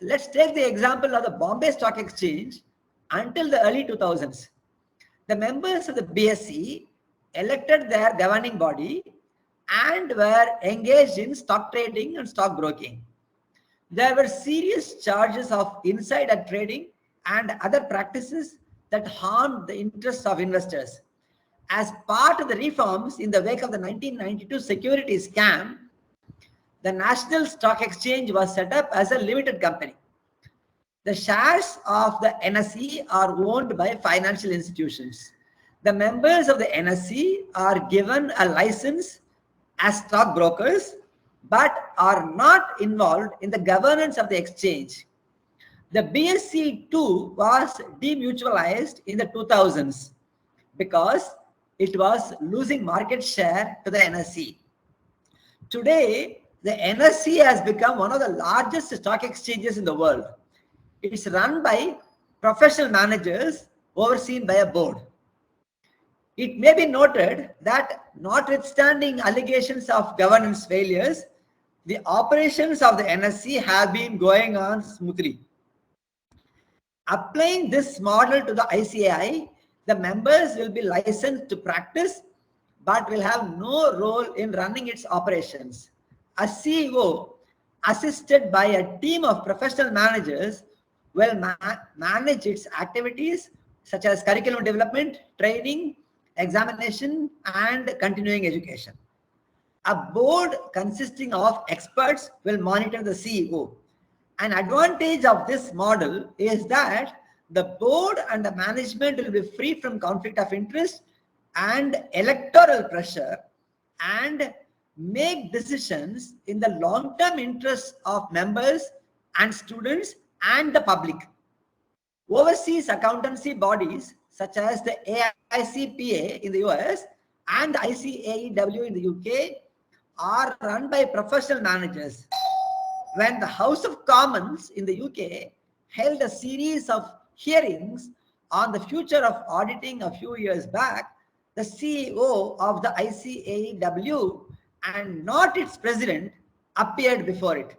let's take the example of the Bombay Stock Exchange until the early 2000s. The members of the BSE elected their governing body and were engaged in stock trading and stock broking. There were serious charges of insider trading and other practices that harmed the interests of investors. As part of the reforms in the wake of the 1992 securities scam, the National Stock Exchange was set up as a limited company. The shares of the NSE are owned by financial institutions. The members of the NSE are given a license as stockbrokers, but are not involved in the governance of the exchange. The BSE too was demutualized in the 2000s because it was losing market share to the NSE. Today, the NSE has become one of the largest stock exchanges in the world. It is run by professional managers overseen by a board. It may be noted that notwithstanding allegations of governance failures, the operations of the NSE have been going on smoothly. Applying this model to the ICAI, the members will be licensed to practice but will have no role in running its operations. A CEO, assisted by a team of professional managers, will manage its activities such as curriculum development, training, examination, and continuing education. A board consisting of experts will monitor the CEO. An advantage of this model is that the board and the management will be free from conflict of interest and electoral pressure and make decisions in the long-term interests of members and students and the public. Overseas accountancy bodies such as the AICPA in the US and ICAEW in the UK are run by professional managers. When the House of Commons in the UK held a series of hearings on the future of auditing a few years back, the CEO of the ICAEW and not its president appeared before it.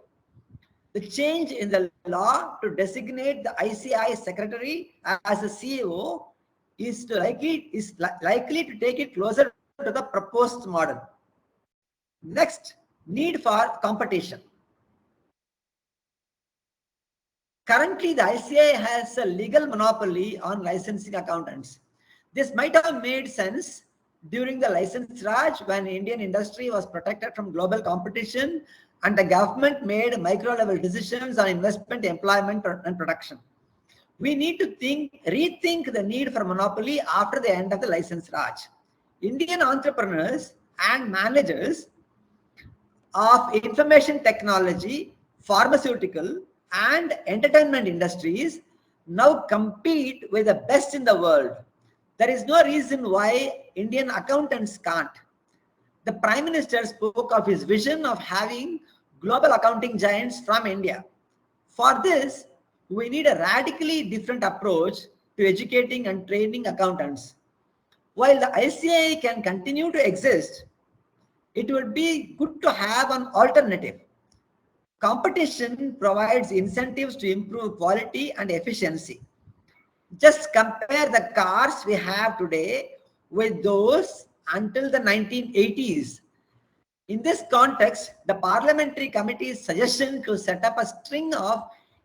The change in the law to designate the ICI secretary as a CEO is likely to take it closer to the proposed model. Next, need for competition. Currently, the ICI has a legal monopoly on licensing accountants. This might have made sense during the license Raj when Indian industry was protected from global competition and the government made micro-level decisions on investment, employment, and production. We need to rethink the need for monopoly after the end of the license Raj. Indian entrepreneurs and managers of information technology, pharmaceutical, and entertainment industries now compete with the best in the world. There is no reason why Indian accountants can't. The Prime Minister spoke of his vision of having global accounting giants from India. For this, we need a radically different approach to educating and training accountants. While the ICAI can continue to exist, it would be good to have an alternative. Competition provides incentives to improve quality and efficiency. Just compare the cars we have today with those until the 1980s. In this context, the Parliamentary Committee's suggestion to set up a string of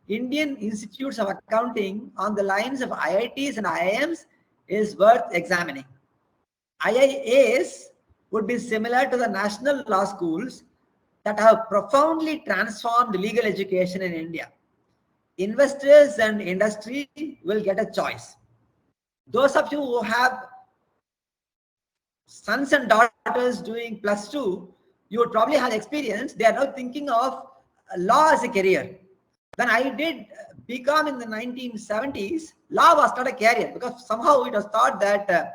Indian institutes of accounting on the lines of IITs and IIMs is worth examining. IIAs would be similar to the national law schools that have profoundly transformed legal education in India. Investors and industry will get a choice. Those of you who have sons and daughters doing +2, you would probably have experience. They are now thinking of law as a career. When I did BCom in the 1970s, law was not a career because somehow it was thought that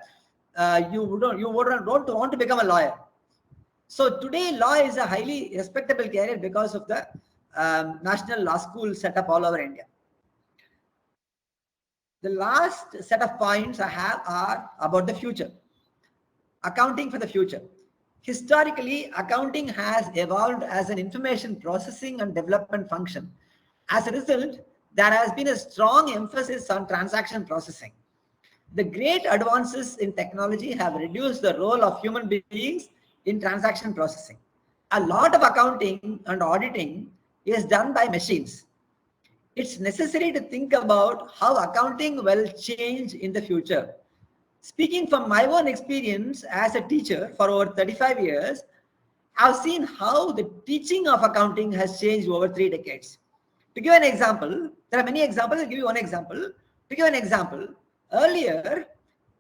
you don't want to become a lawyer. So today, law is a highly respectable career because of the national law school set up all over India. The last set of points I have are about the future. Accounting for the future. Historically, accounting has evolved as an information processing and development function. As a result, there has been a strong emphasis on transaction processing. The great advances in technology have reduced the role of human beings in transaction processing. A lot of accounting and auditing is done by machines. It's necessary to think about how accounting will change in the future. Speaking from my own experience as a teacher for over 35 years, I've seen how the teaching of accounting has changed over 3 decades. To give an example, there are many examples. I'll give you one example. To give an example, earlier,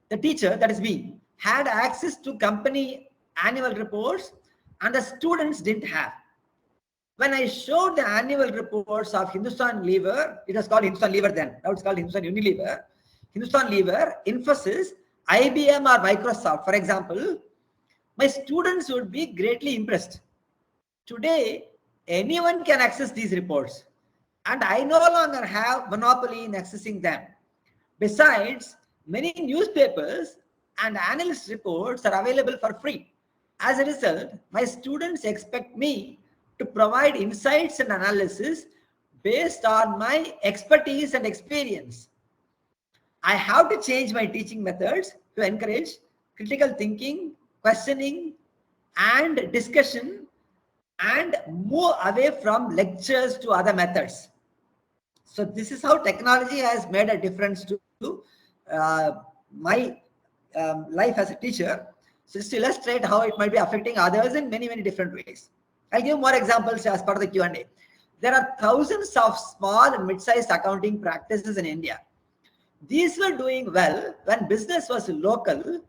the teacher, that is me, had access to company annual reports and the students didn't have. When I showed the annual reports of Hindustan Lever, it was called Hindustan Lever then, now it's called Hindustan Unilever, Hindustan Lever, Infosys, IBM or Microsoft, for example, my students would be greatly impressed. Today, anyone can access these reports, and I no longer have monopoly in accessing them. Besides, many newspapers and analyst reports are available for free. As a result, my students expect me to provide insights and analysis based on my expertise and experience. I have to change my teaching methods to encourage critical thinking, questioning, and discussion, and move away from lectures to other methods. So this is how technology has made a difference to my life as a teacher. So just to illustrate how it might be affecting others in many, many different ways. I'll give more examples as part of the Q&A. There are thousands of small and mid-sized accounting practices in India. These were doing well when business was local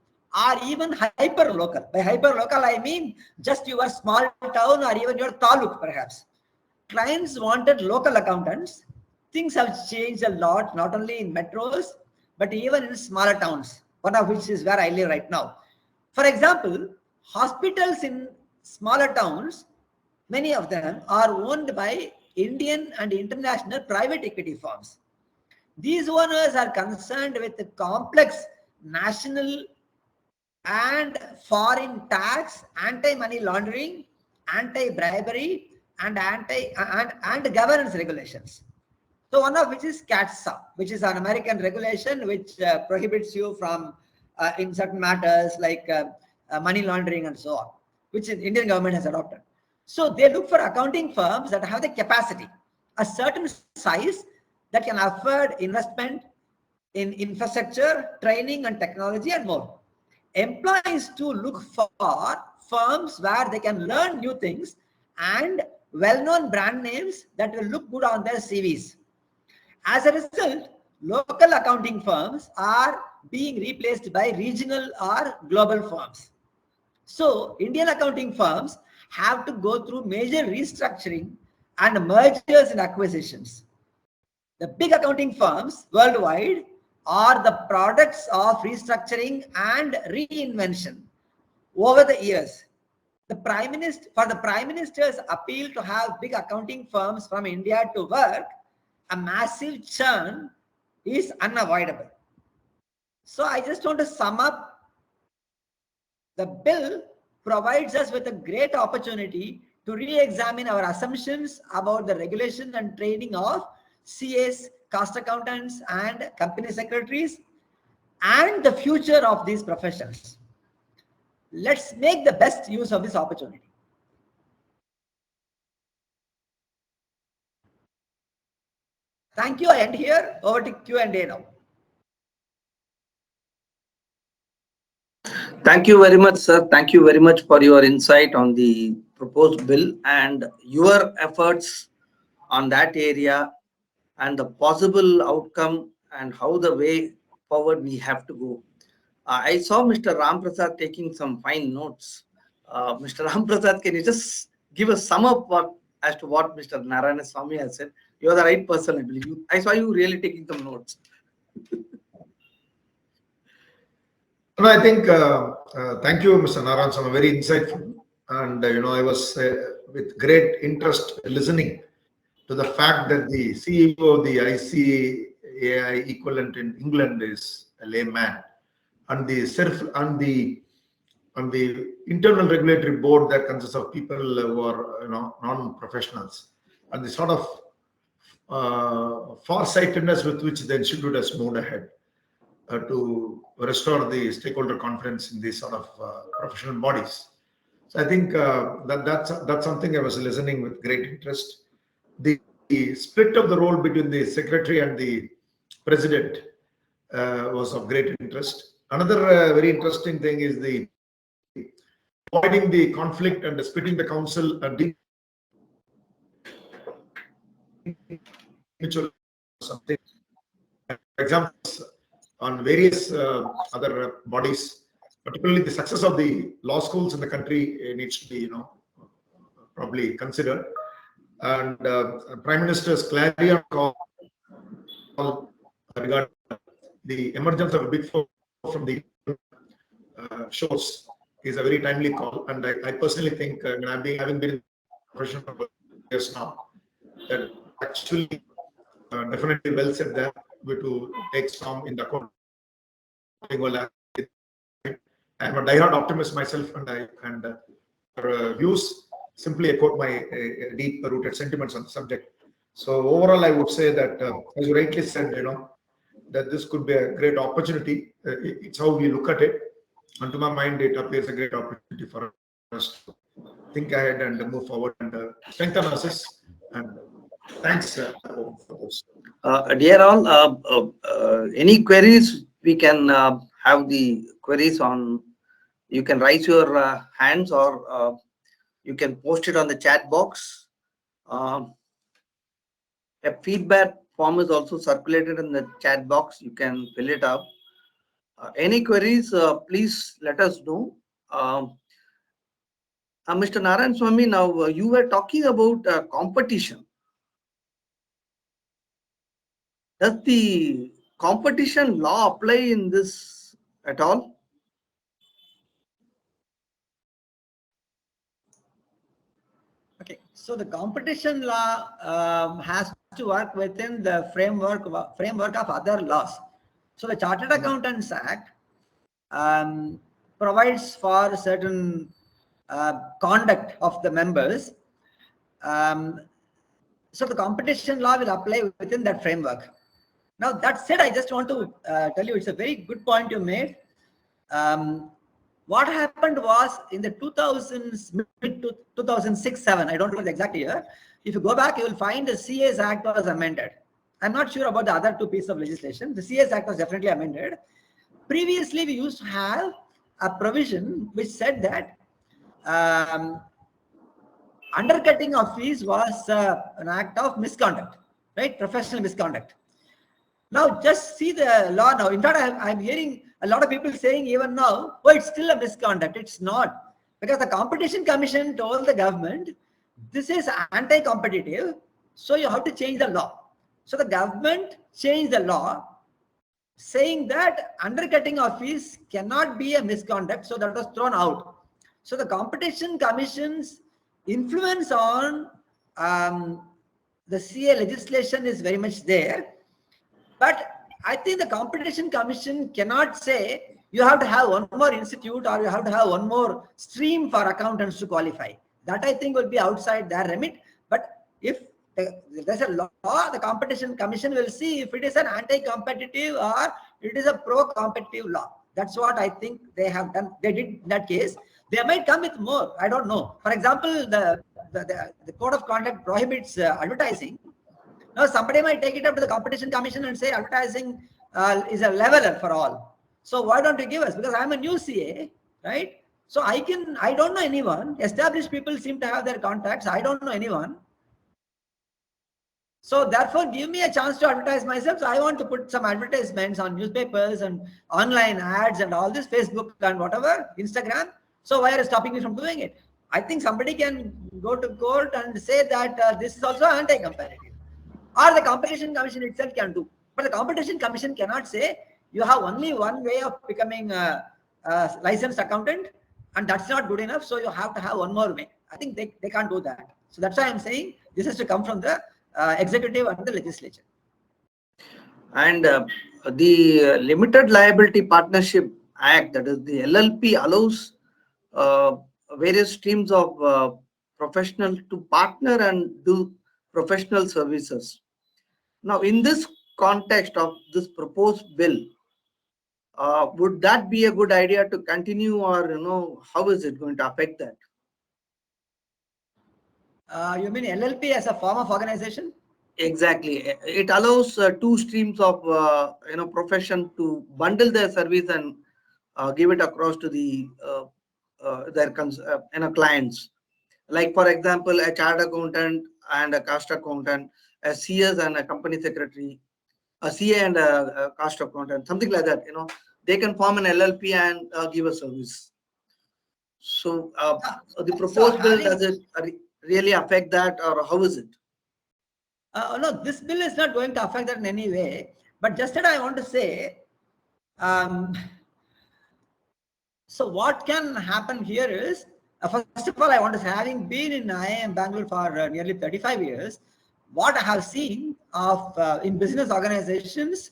or even hyper-local. By hyper-local, I mean just your small town or even your taluk perhaps. Clients wanted local accountants. Things have changed a lot, not only in metros, but even in smaller towns, one of which is where I live right now. For example, hospitals in smaller towns, many of them are owned by Indian and international private equity firms. These owners are concerned with the complex national and foreign tax, anti-money laundering, anti-bribery, and governance regulations. So one of which is CATSA, which is an American regulation which prohibits you from in certain matters like money laundering and so on, which the Indian government has adopted. So they look for accounting firms that have the capacity, a certain size that can afford investment in infrastructure, training and technology and more. Employees too look for firms where they can learn new things and well-known brand names that will look good on their CVs. As a result, local accounting firms are being replaced by regional or global firms. So Indian accounting firms have to go through major restructuring and mergers and acquisitions. The big accounting firms worldwide are the products of restructuring and reinvention over the years. For the Prime Minister's appeal to have big accounting firms from India to work, a massive churn is unavoidable. So I just want to sum up. The bill provides us with a great opportunity to re-examine our assumptions about the regulation and training of CAs, cost accountants, and company secretaries, and the future of these professions. Let's make the best use of this opportunity. Thank you. I end here. Over to Q&A now. Thank you very much, sir. Thank you very much for your insight on the proposed bill and your efforts on that area and the possible outcome and how the way forward we have to go. I saw Mr. Ram Prasad taking some fine notes. Mr. Ram Prasad, can you just give a sum up what as to what Mr. Narayana Swami has said. You are the right person, I believe. I saw you really taking some notes. No, I think, thank you, Mr. Narayana Swami, very insightful. And, I was with great interest listening to the fact that the CEO of the ICAI equivalent in England is a layman, and the internal regulatory board that consists of people who are non-professionals, and the sort of far-sightedness with which the institute has moved ahead to restore the stakeholder confidence in these sort of professional bodies. So I think that's something I was listening with great interest. The split of the role between the secretary and the president was of great interest. Another very interesting thing is the avoiding the conflict and splitting the council and mutual something examples on various other bodies, particularly the success of the law schools in the country needs to be probably considered. And Prime Minister's clarion call regarding the emergence of a big four from the shows is a very timely call. And I personally think, having been in the profession for years now, that actually definitely well said there to take some in the account. I'm a diehard optimist myself, and views simply echo my deep-rooted sentiments on the subject. So overall, I would say that, as you rightly said, that this could be a great opportunity. It's how we look at it, and to my mind, it appears a great opportunity for us to think ahead and move forward and strengthen us. And thanks for this. Dear all, any queries, we can have the queries on. You can raise your hands, or you can post it on the chat box. A feedback form is also circulated in the chat box. You can fill it up. Any queries, please let us know. Mr. Narayana Swami, now you were talking about competition. Does the competition law apply in this at all? Okay, so the competition law has to work within the framework of other laws. So the Chartered Accountants Act provides for certain conduct of the members. So the competition law will apply within that framework. Now, that said, I just want to tell you, it's a very good point you made. What happened was in the 2006-7, I don't remember the exact year. If you go back, you will find the CA's Act was amended. I'm not sure about the other two pieces of legislation. The CA's Act was definitely amended. Previously, we used to have a provision which said that undercutting of fees was an act of misconduct, right? Professional misconduct. Now, just see the law now. In fact, I'm hearing a lot of people saying even now, oh, it's still a misconduct. It's not. Because the Competition Commission told the government, this is anti-competitive, so you have to change the law. So the government changed the law saying that undercutting of fees cannot be a misconduct. So that was thrown out. So the Competition Commission's influence on the CA legislation is very much there. But I think the Competition Commission cannot say you have to have one more institute or you have to have one more stream for accountants to qualify. That I think will be outside their remit. But if there's a law, the Competition Commission will see if it is an anti-competitive or it is a pro-competitive law. That's what I think they have done. They did in that case. They might come with more. I don't know. For example, the Code of Conduct prohibits advertising. Now, somebody might take it up to the Competition Commission and say advertising is a leveler for all. So why don't you give us? Because I'm a new CA, right? So I don't know anyone. Established people seem to have their contacts. I don't know anyone. So therefore, give me a chance to advertise myself. So I want to put some advertisements on newspapers and online ads and all this, Facebook and whatever, Instagram. So why are you stopping me from doing it? I think somebody can go to court and say that this is also anti-competitive. Or the Competition Commission itself can do. But the Competition Commission cannot say you have only one way of becoming a licensed accountant, and that's not good enough, so you have to have one more way. I think they can't do that. So that's why I'm saying this has to come from the executive and the legislature. And the Limited Liability Partnership Act, that is the LLP, allows various streams of professionals to partner and do professional services. Now, in this context of this proposed bill, would that be a good idea to continue, or how is it going to affect that? You mean LLP as a form of organization? Exactly. It allows two streams of profession to bundle their service and give it across to their clients. Like, for example, a chartered accountant and a cost accountant, a CS and a company secretary, a CA and a cost accountant, something like that. They can form an LLP and give a service. So the proposed bill, does it really affect that, or how is it? No, this bill is not going to affect that in any way. But just that I want to say, so what can happen here is, first of all, I want to say, having been in IIM Bangalore for nearly 35 years, what I have seen of in business organizations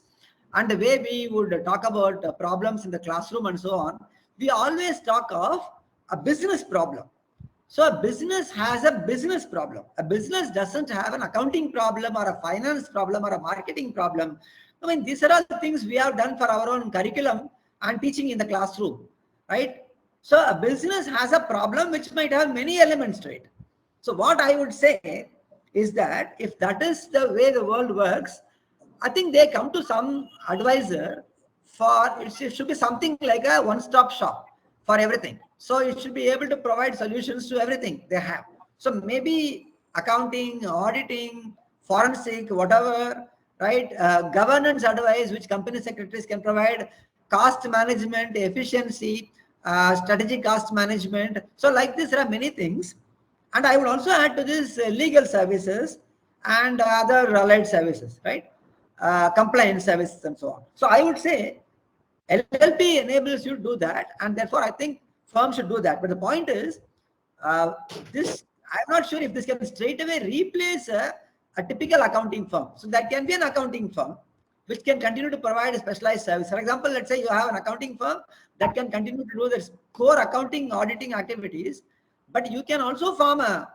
and the way we would talk about problems in the classroom and so on, we always talk of a business problem. So a business has a business problem. A business doesn't have an accounting problem or a finance problem or a marketing problem. I mean, these are all the things we have done for our own curriculum and teaching in the classroom, right? So a business has a problem which might have many elements to it. So what I would say is that if that is the way the world works, I think they come to some advisor for, it should be something like a one-stop shop for everything. So it should be able to provide solutions to everything they have. So maybe accounting, auditing, forensic, whatever, right? Governance advice, which company secretaries can provide, cost management, efficiency, strategic cost management. So like this, there are many things. And I would also add to this legal services and other allied services, right? Compliance services and so on. So I would say LLP enables you to do that, and therefore I think firms should do that. But the point is, this, I'm not sure if this can straight away replace a typical accounting firm. So that can be an accounting firm which can continue to provide a specialized service. For example, let's say you have an accounting firm that can continue to do this core accounting auditing activities, but you can also form a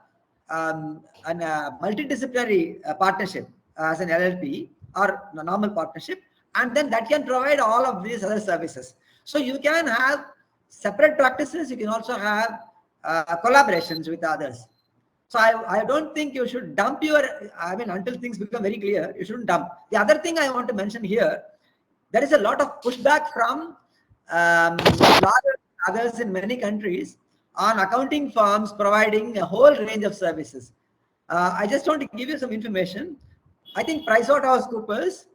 multidisciplinary partnership as an LLP or a normal partnership, and then that can provide all of these other services. So you can have separate practices, you can also have collaborations with others. So I don't think you should dump your, I mean, until things become very clear, you shouldn't dump. The other thing I want to mention here, there is a lot of pushback from others in many countries on accounting firms providing a whole range of services. I just want to give you some information. I think PricewaterhouseCoopers,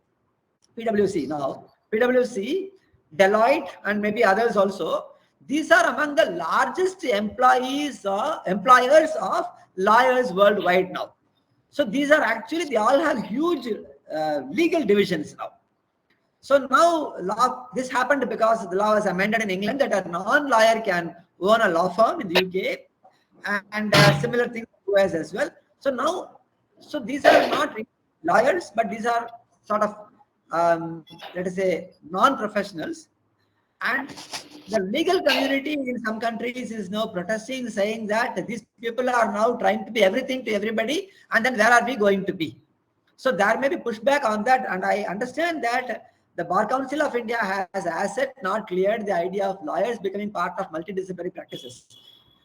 PwC now, PwC, Deloitte, and maybe others also, these are among the largest employers of lawyers worldwide now. So these are actually, they all have huge legal divisions now. So now this happened because the law was amended in England that a non-lawyer can own a law firm in the UK, and similar things in the US as well. So now, so these are not lawyers, but these are sort of, let us say, non-professionals. And the legal community in some countries is now protesting, saying that these people are now trying to be everything to everybody, and then where are we going to be? So there may be pushback on that, and I understand that the Bar Council of India has as yet not cleared the idea of lawyers becoming part of multidisciplinary practices.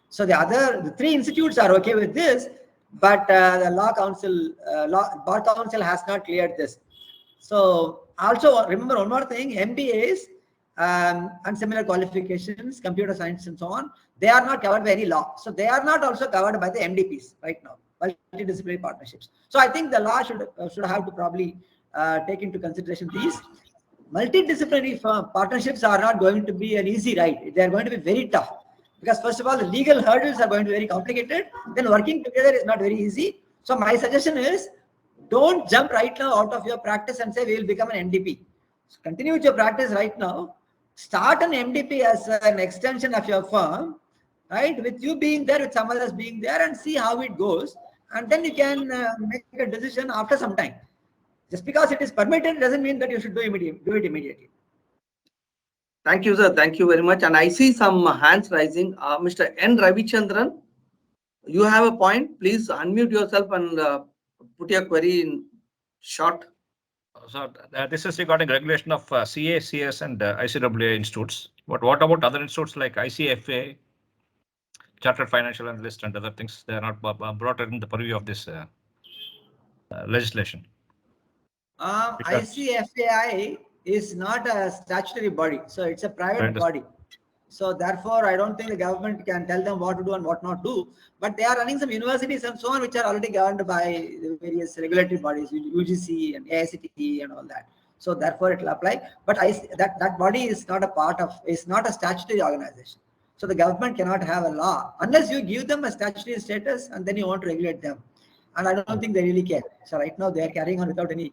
So the three institutes are okay with this, but the Bar Council has not cleared this. So also remember one more thing, MBAs and similar qualifications, computer science and so on, they are not covered by any law. So they are not also covered by the MDPs right now, multidisciplinary partnerships. So I think the law should have to probably take into consideration these. Multidisciplinary partnerships are not going to be an easy ride. They are going to be very tough. Because first of all, the legal hurdles are going to be very complicated. Then working together is not very easy. So my suggestion is, don't jump right now out of your practice and say we will become an MDP. So continue with your practice right now. Start an MDP as an extension of your firm, right? With you being there, with some others being there, and see how it goes. And then you can make a decision after some time. Just because it is permitted doesn't mean that you should do it immediately. Thank you, sir. Thank you very much. And I see some hands rising. Mr. N. Ravichandran, you have a point. Please unmute yourself and put your query in short. So this is regarding regulation of CA, CS, and ICAA institutes. But what about other institutes like ICFA, Chartered Financial Analyst, and other things? They are not brought in the purview of this legislation. ICFAI is not a statutory body, so it's a private body. So therefore, I don't think the government can tell them what to do and what not to do. But they are running some universities and so on, which are already governed by the various regulatory bodies, UGC and AICTE and all that. So therefore, it will apply. But that body is not a part of, is not a statutory organization. So the government cannot have a law unless you give them a statutory status and then you want to regulate them. And I don't think they really care. So right now they are carrying on without any,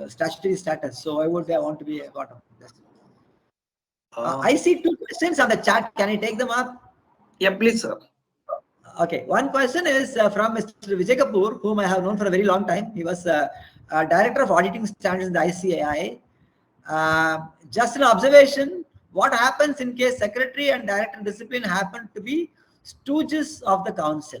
statutory status. So why would they want to be a part of this? I see two questions on the chat. Can I take them up? Yeah, please, sir. Okay. One question is from Mr. Vijay Kapoor, whom I have known for a very long time. He was Director of Auditing Standards in the ICAI. Just an observation, what happens in case Secretary and Director of Discipline happen to be stooges of the council?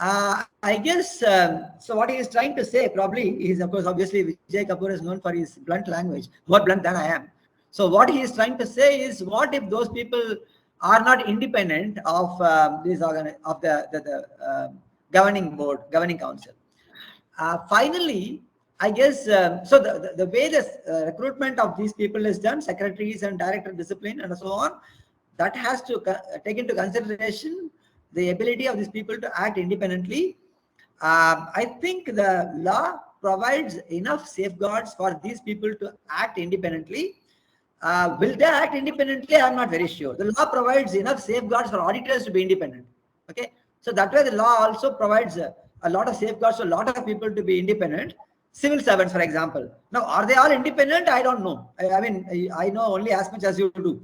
I guess, so what he is trying to say probably is, of course, obviously Vijay Kapoor is known for his blunt language, more blunt than I am. So what he is trying to say is, what if those people are not independent of the governing board, governing council? Finally, I guess, so the way the recruitment of these people is done, secretaries and director of discipline and so on, that has to take into consideration the ability of these people to act independently. I think the law provides enough safeguards for these people to act independently. Will they act independently? I'm not very sure. The law provides enough safeguards for auditors to be independent. Okay, so that way the law also provides a lot of safeguards for a lot of people to be independent. Civil servants, for example. Now, are they all independent? I don't know. I mean, I know only as much as you do.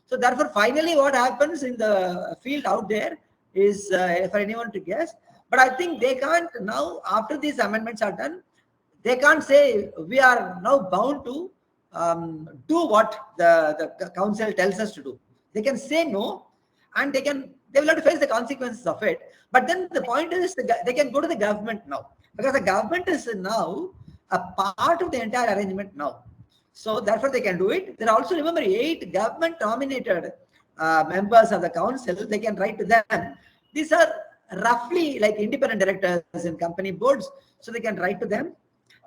So therefore, finally, what happens in the field out there is for anyone to guess. But I think they can't now, after these amendments are done, they can't say we are now bound to do what the council tells us to do. They can say no, and they will have to face the consequences of it. But then the point is, they can go to the government now, because the government is now a part of the entire arrangement now. So therefore they can do it. There are also, remember, 8 government nominated members of the council. They can write to them. These are roughly like independent directors in company boards, so they can write to them.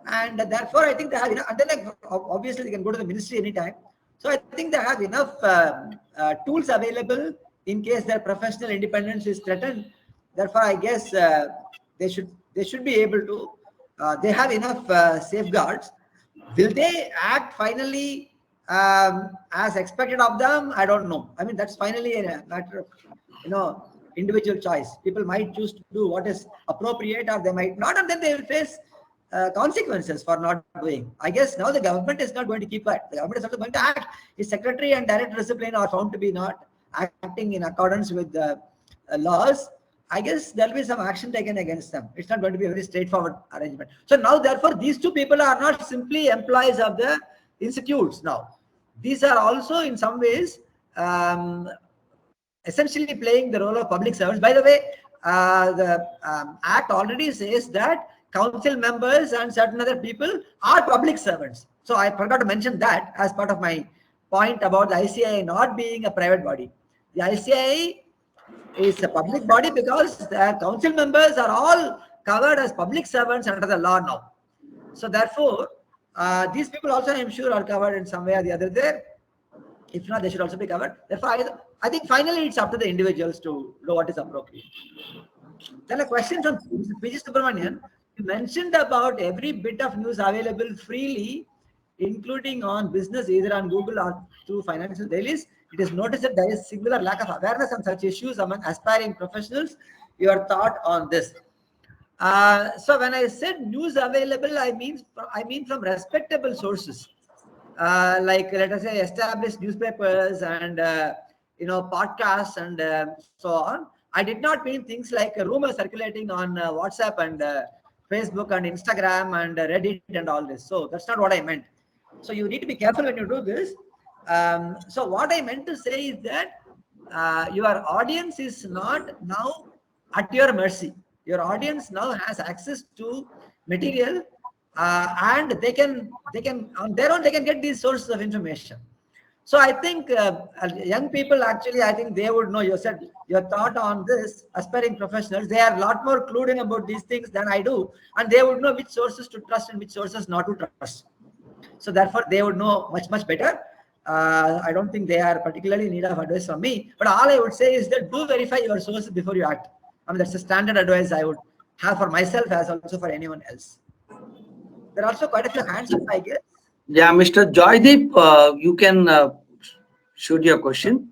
And therefore, I think they have enough. And then obviously they can go to the ministry anytime. So I think they have enough tools available in case their professional independence is threatened. Therefore, I guess they should be able to. They have enough safeguards. Will they act finally as expected of them? I don't know. I mean, that's finally a matter of individual choice. People might choose to do what is appropriate, or they might not, and then they will face consequences for not doing. I guess now the government is not going to keep quiet. The government is also going to act. If secretary and director discipline are found to be not acting in accordance with the laws, I guess there will be some action taken against them. It's not going to be a very straightforward arrangement. So now, therefore, these 2 people are not simply employees of the institutes now. These are also in some ways essentially playing the role of public servants. By the way, the Act already says that council members and certain other people are public servants. So I forgot to mention that as part of my point about the ICAI not being a private body. The ICAI is a public body because the council members are all covered as public servants under the law now. So therefore, these people also, I'm sure, are covered in some way or the other there. If not, they should also be covered. Therefore, I think finally it's up to the individuals to know what is appropriate. Then a question from P Subramanian. You mentioned about every bit of news available freely, including on business, either on Google or through financial dailies. it is noticed that there is singular lack of awareness on such issues among aspiring professionals. Your thought on this? So when I said news available, I mean from respectable sources, like let us say established newspapers and podcasts and so on. I did not mean things like rumors circulating on WhatsApp and Facebook and Instagram and Reddit and all this. So that's not what I meant. So you need to be careful when you do this. So what I meant to say is that your audience is not now at your mercy. Your audience now has access to material, and they can on their own they can get these sources of information. So I think young people, actually, I think they would know. You said your thought on this, aspiring professionals, they are a lot more clued in about these things than I do, and they would know which sources to trust and which sources not to trust. So therefore, they would know much better. I don't think they are particularly in need of advice from me, but all I would say is that do verify your sources before you act. I mean, that's a standard advice I would have for myself as also for anyone else. There are also quite a few hands up, I guess. Yeah, Mr. Joydeep, you can shoot your question.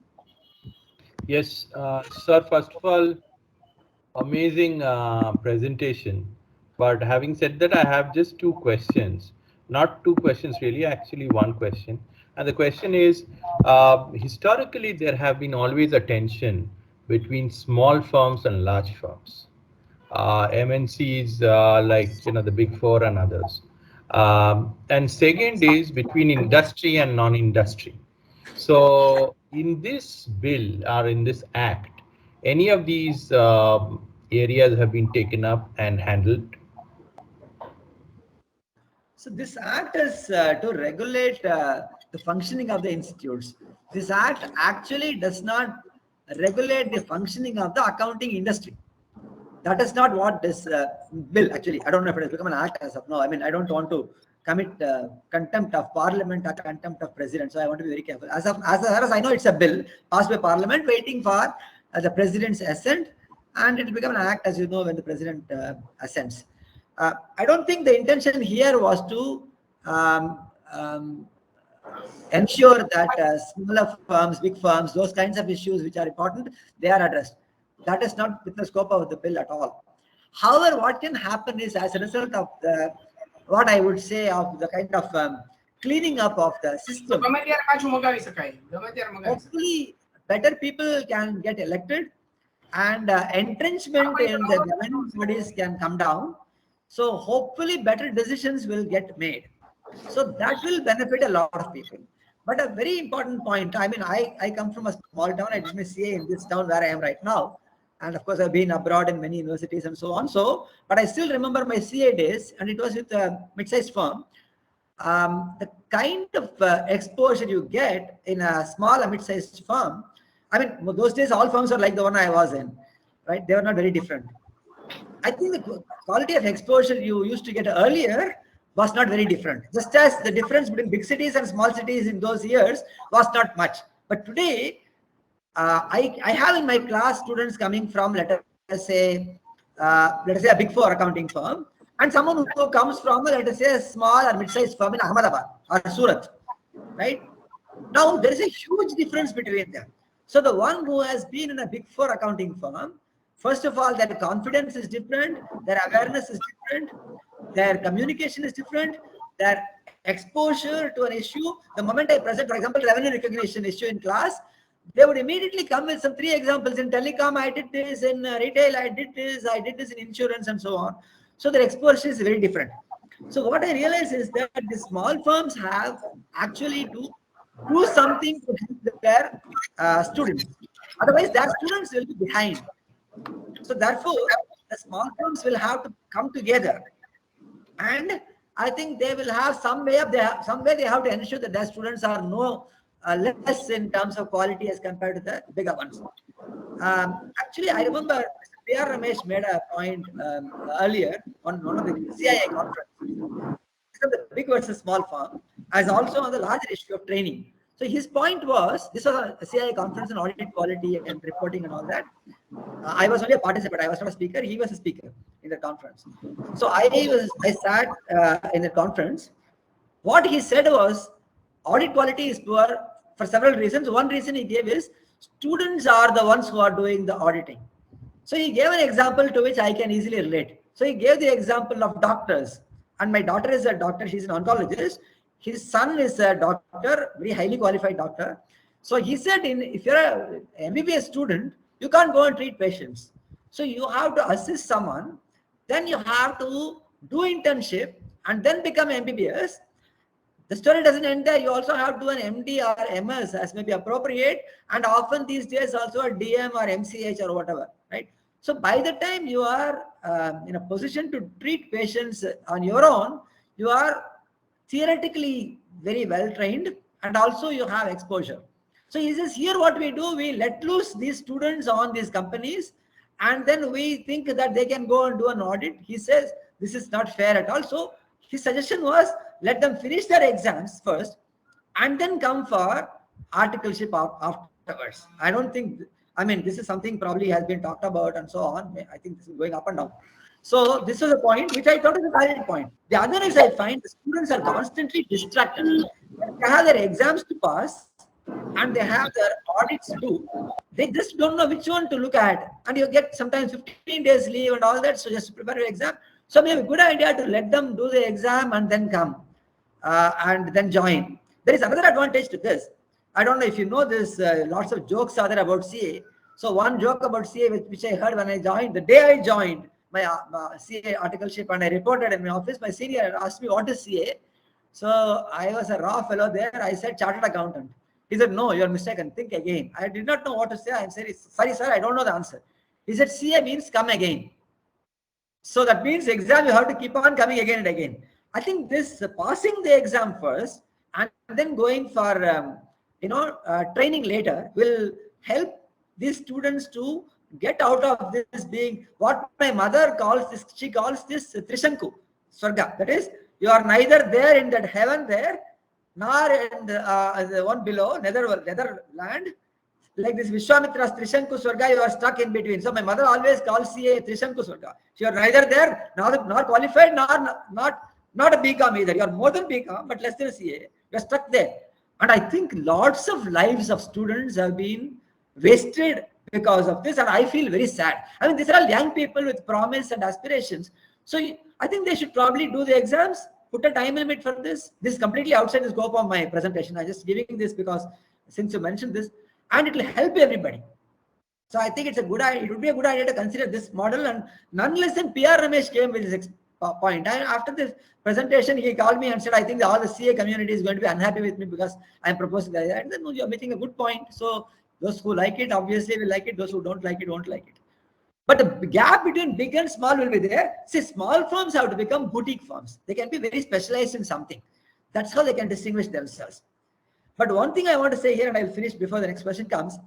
Yes, sir, first of all, amazing presentation. But having said that, I have just two questions. Not two questions really, actually one question. And the question is, historically, there have been always a tension between small firms and large firms. MNCs like the Big Four and others. And second is between industry and non-industry. So in this bill or in this act, any of these areas have been taken up and handled? So this act is to regulate the functioning of the institutes. This act actually does not regulate the functioning of the accounting industry. That is not what this bill actually. I don't know if it has become an act as of now. I mean, I don't want to commit contempt of Parliament or contempt of President. So I want to be very careful. As far as I know, it's a bill passed by Parliament, waiting for the President's assent, and it will become an act, as you know, when the President assents. I don't think the intention here was to ensure that smaller firms, big firms, those kinds of issues which are important, they are addressed. That is not with the scope of the bill at all. However, what can happen is, as a result of the, what I would say, of the kind of cleaning up of the system, hopefully better people can get elected, and entrenchment in the governing bodies can come down. So hopefully better decisions will get made. So that will benefit a lot of people. But a very important point, I mean, I come from a small town. I did my CA in this town where I am right now. And of course, I've been abroad in many universities and so on. So, but I still remember my CA days, and it was with a mid-sized firm. The kind of exposure you get in a small and mid-sized firm, I mean, those days, all firms are like the one I was in, right? They were not very different. I think the quality of exposure you used to get earlier was not very different. Just as the difference between big cities and small cities in those years was not much. But today, I have in my class students coming from, let us say a Big Four accounting firm, and someone who comes from, let us say, a small or mid-sized firm in Ahmedabad or Surat, right? Now, there is a huge difference between them. So the one who has been in a Big Four accounting firm, first of all, their confidence is different, their awareness is different, their communication is different, their exposure to an issue. The moment I present, for example, revenue recognition issue in class, they would immediately come with some 3 examples. In telecom, I did this; in retail, I did this in insurance, and so on. So their exposure is very different. So what I realize is that the small firms have actually to do something to help their students. Otherwise, their students will be behind. So therefore, the small firms will have to come together, and I think they will have some way they have to ensure that their students are no less in terms of quality as compared to the bigger ones. Actually, I remember P. Ramesh made a point earlier on one of the CIA conferences. The big versus small firm, as also on the larger issue of training. So his point was, this was a CIA conference on audit quality and reporting and all that. I was only a participant. I was not a speaker. He was a speaker in the conference. So I sat in the conference. What he said was, audit quality is poor, for several reasons. One reason he gave is students are the ones who are doing the auditing. So he gave an example to which I can easily relate. So he gave the example of doctors. And my daughter is a doctor. She's an oncologist. His son is a doctor, very highly qualified doctor. So he said, if you're an MBBS student, you can't go and treat patients. So you have to assist someone. Then you have to do internship and then become MBBS. The story doesn't end there. You also have to do an MD or MS as may be appropriate, and often these days also a DM or MCH or whatever, right? So by the time you are in a position to treat patients on your own, you are theoretically very well trained, and also you have exposure. So he says, here what we do, we let loose these students on these companies, and then we think that they can go and do an audit. He says this is not fair at all. So his suggestion was, let them finish their exams first and then come for articleship afterwards. I don't think, I mean, this is something probably has been talked about and so on. I think this is going up and down. So this was a point which I thought is a valid point. The other is, I find the students are constantly distracted. They have their exams to pass and they have their audits to do. They just don't know which one to look at. And you get sometimes 15 days leave and all that. So just to prepare your exam. So maybe a good idea to let them do the exam and then come and then join. There is another advantage to this. I don't know if you know this, lots of jokes are there about CA. So one joke about CA which I heard when I joined, the day I joined my CA articleship and I reported in my office, my senior asked me, what is CA? So I was a raw fellow there. I said, chartered accountant. He said, no, you're mistaken. Think again. I did not know what to say. I'm sorry, sir, I don't know the answer. He said, CA means come again. So that means exam, you have to keep on coming again and again. I think this passing the exam first and then going for, training later will help these students to get out of this being what my mother calls this. She calls this Trishanku, Swarga. That is, you are neither there in that heaven there, nor in the one below, netherland. Like this Vishwamitra's Trishanku Swarga, you are stuck in between. So my mother always calls CA Trishanku Swarga. You are neither there, nor qualified, nor not a BCom either. You are more than BCom, but less than a CA. You are stuck there. And I think lots of lives of students have been wasted because of this. And I feel very sad. I mean, these are all young people with promise and aspirations. So I think they should probably do the exams, put a time limit for this. This is completely outside the scope of my presentation. I'm just giving this because since you mentioned this, and it will help everybody. So I think it's a good idea. It would be a good idea to consider this model. And none less than PR Ramesh came with this point. And after this presentation, he called me and said, I think all the CA community is going to be unhappy with me because I'm proposing that. And then you're making a good point. So those who like it, obviously will like it. Those who don't like it, won't like it. But the gap between big and small will be there. See, small firms have to become boutique firms. They can be very specialized in something. That's how they can distinguish themselves. But one thing I want to say here, and I'll finish before the next question comes,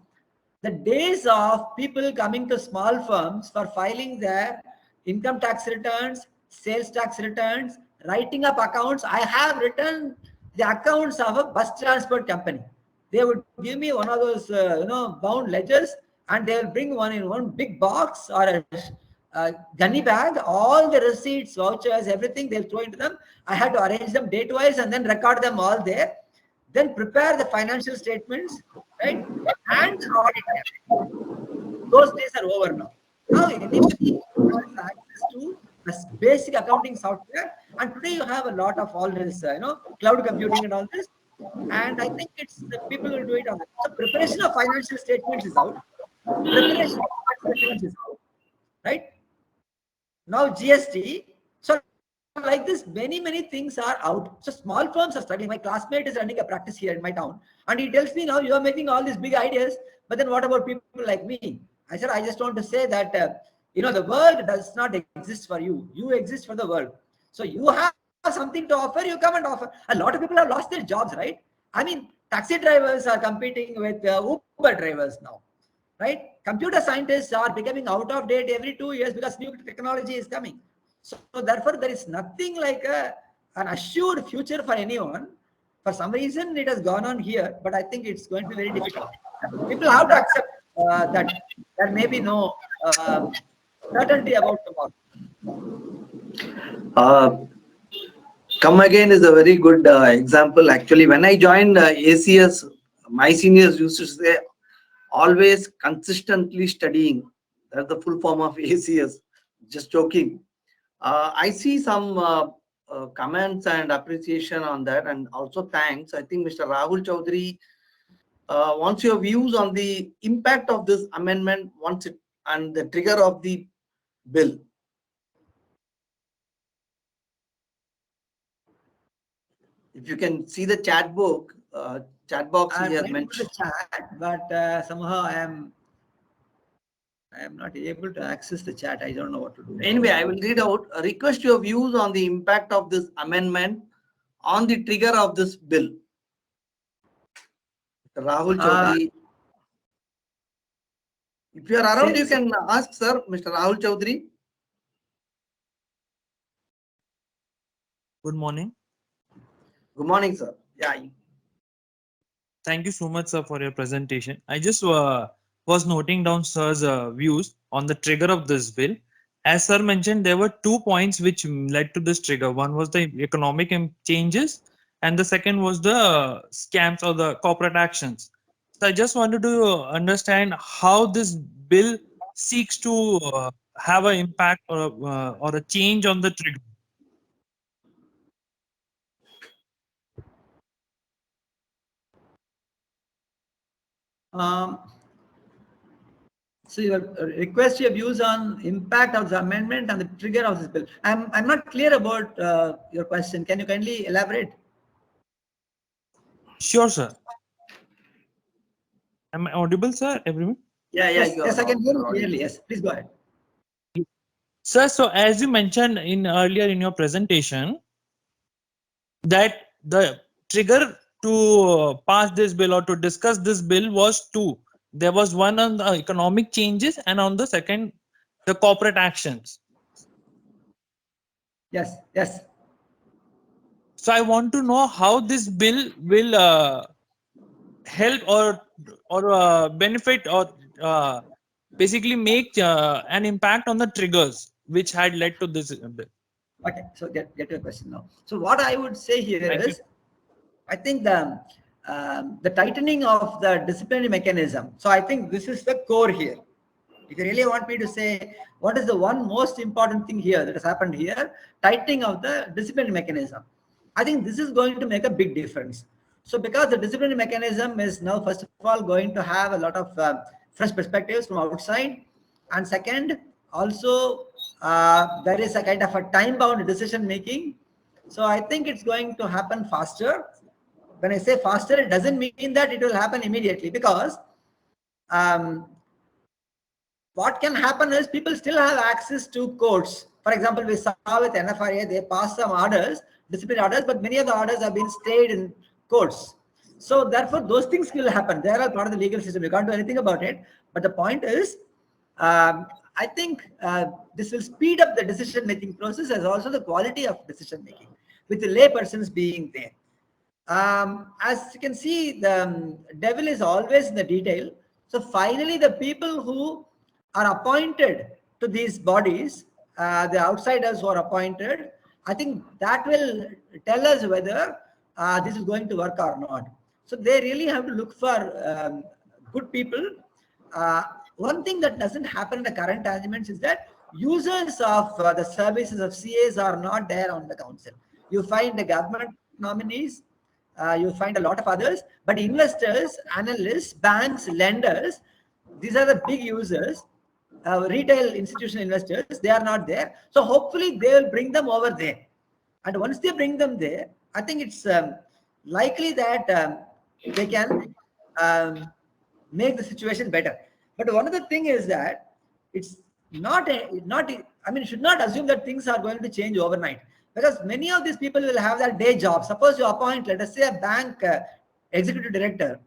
the days of people coming to small firms for filing their income tax returns, sales tax returns, writing up accounts. I have written the accounts of a bus transport company. They would give me one of those, bound ledgers, and they will bring one in one big box or a gunny bag, all the receipts, vouchers, everything they'll throw into them. I had to arrange them date-wise and then record them all there. Then prepare the financial statements, right? And audit them. Those days are over now. Now anybody has access to basic accounting software, and today you have a lot of all this, cloud computing and all this. And I think it's the people will do it on that. So preparation of financial statements is out. Preparation of tax returns is out, right? Now GST. So like this, many things are out. So small firms are struggling. My classmate is running a practice here in my town, and he tells me, now you are making all these big ideas, but then what about people like me? I said, I just want to say that the world does not exist for you. You exist for the world. So you have something to offer, you come and offer. A lot of people have lost their jobs, right? I mean, taxi drivers are competing with Uber drivers now, right? Computer scientists are becoming out of date every 2 years because new technology is coming. So therefore, there is nothing like an assured future for anyone. For some reason, it has gone on here, but I think it's going to be very difficult. People have to accept that there may be no certainty about tomorrow. Come again is a very good example. Actually, when I joined ACS my seniors used to say, always consistently studying. That's the full form of ACS. Just joking. I see some comments and appreciation on that, and also thanks. I think Mr. Rahul Chaudhary wants your views on the impact of this amendment once it and the trigger of the bill. If you can see the chat box he has mentioned. The chat, but somehow I am not able to access the chat. I don't know what to do. Anyway, I will read out. Request your views on the impact of this amendment on the trigger of this bill. Rahul Chaudhary. If you are around, you can ask, sir, Mr. Rahul Chaudhary. Good morning. Good morning, sir. Yeah. Thank you so much, sir, for your presentation. I just was noting down sir's views on the trigger of this bill. As sir mentioned, there were 2 points which led to this trigger. One was the economic changes, and the second was the scams or the corporate actions. So I just wanted to understand how this bill seeks to have an impact or a change on the trigger. So your request your views on impact of the amendment and the trigger of this bill. I'm not clear about your question. Can you kindly elaborate? Sure, sir. Am I audible, sir? Everyone? Yeah, Yes, I can hear you clearly. Yes, please go ahead. Sir, so as you mentioned earlier in your presentation, that the trigger to pass this bill or to discuss this bill was 2. There was one on the economic changes and on the second, the corporate actions. Yes, yes. So I want to know how this bill will help or benefit or basically make an impact on the triggers which had led to this bill. Okay, so get your question now. So what I would say here Thank is, I think the tightening of the disciplinary mechanism. So I think this is the core here. If you really want me to say what is the one most important thing here that has happened here, tightening of the disciplinary mechanism. I think this is going to make a big difference. So because the disciplinary mechanism is now, first of all, going to have a lot of fresh perspectives from outside. And second, also, there is a kind of a time-bound decision making. So I think it's going to happen faster. When I say faster, it doesn't mean that it will happen immediately, because what can happen is people still have access to courts. For example, we saw with NFRA, they passed some orders, disciplinary orders, but many of the orders have been stayed in courts. So therefore, those things will happen. They are all part of the legal system. You can't do anything about it. But the point is, I think this will speed up the decision-making process, as also the quality of decision-making, with the laypersons being there. As you can see, the devil is always in the detail. So finally, the people who are appointed to these bodies, the outsiders who are appointed, I think that will tell us whether this is going to work or not. So they really have to look for good people. One thing that doesn't happen in the current arrangements is that users of the services of CAs are not there on the council. You find the government nominees, you find a lot of others, but investors, analysts, banks, lenders, these are the big users. Retail institutional investors, they are not there. So hopefully they will bring them over there. And once they bring them there, I think it's likely that they can make the situation better. But one of the thing is that it's not, I mean, you should not assume that things are going to change overnight, because many of these people will have their day job. Suppose you appoint, let us say, a bank executive director,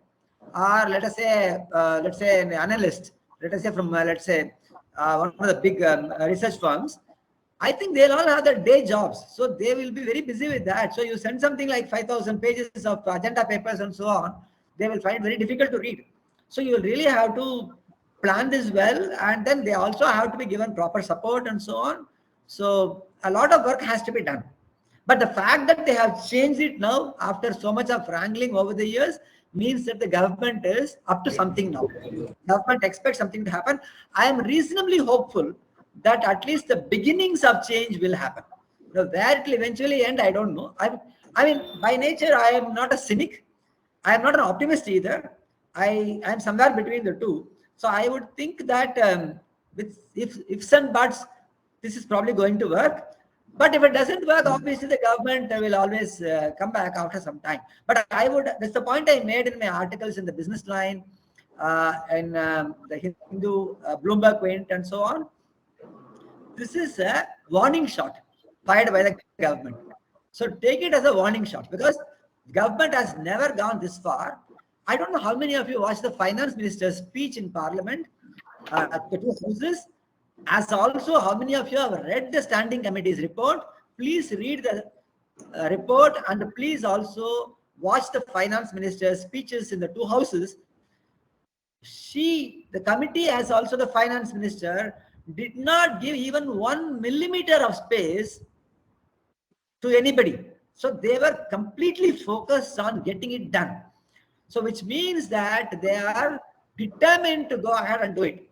or let us say an analyst, let us say from let's say one of the big research firms. I think they'll all have their day jobs, so they will be very busy with that. So you send something like 5,000 pages of agenda papers and so on, they will find it very difficult to read. So you will really have to plan this well, and then they also have to be given proper support and so on. So a lot of work has to be done. But the fact that they have changed it now after so much of wrangling over the years, means that the government is up to something now. Government expects something to happen. I am reasonably hopeful that at least the beginnings of change will happen. Now, where it will eventually end, I don't know. I mean, by nature, I am not a cynic. I am not an optimist either. I am somewhere between the two. So I would think that with ifs and buts, this is probably going to work. But if it doesn't work, obviously the government will always come back after some time. But that's the point I made in my articles in the Business Line, and the Hindu, Bloomberg Quint, and so on. This is a warning shot fired by the government. So take it as a warning shot, because government has never gone this far. I don't know how many of you watched the finance minister's speech in Parliament at the two houses. As also, how many of you have read the standing committee's report? Please read the report, and please also watch the finance minister's speeches in the two houses. The committee, as also the finance minister, did not give even 1 millimeter of space to anybody. So they were completely focused on getting it done. So which means that they are determined to go ahead and do it.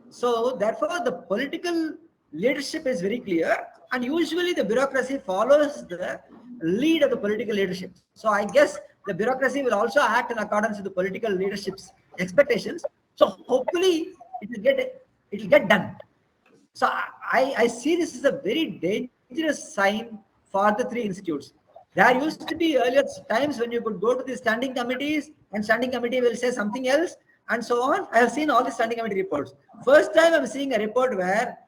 So therefore, the political leadership is very clear, and usually the bureaucracy follows the lead of the political leadership. So I guess the bureaucracy will also act in accordance with the political leadership's expectations. So hopefully it will get done. So I see this as a very dangerous sign for the three institutes. There used to be earlier times when you could go to the standing committees and standing committee will say something else and so on. I have seen all the standing committee reports. First time I'm seeing a report where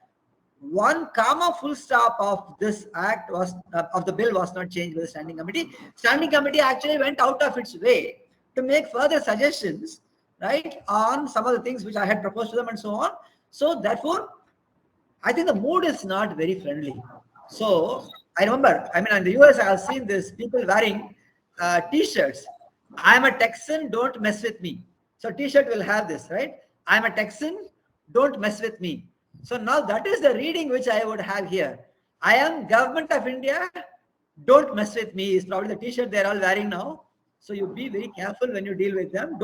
one comma full stop of this act of the bill was not changed by the standing committee. Standing committee actually went out of its way to make further suggestions, right, on some of the things which I had proposed to them and so on. So therefore, I think the mood is not very friendly. So I remember, I mean, in the US, I have seen this people wearing T-shirts. I'm a Texan, don't mess with me. So T-shirt will have this, right? I'm a Texan, don't mess with me. So now that is the reading which I would have here. I am government of India, don't mess with me is probably the T-shirt they're all wearing now. So you be very careful when you deal with them.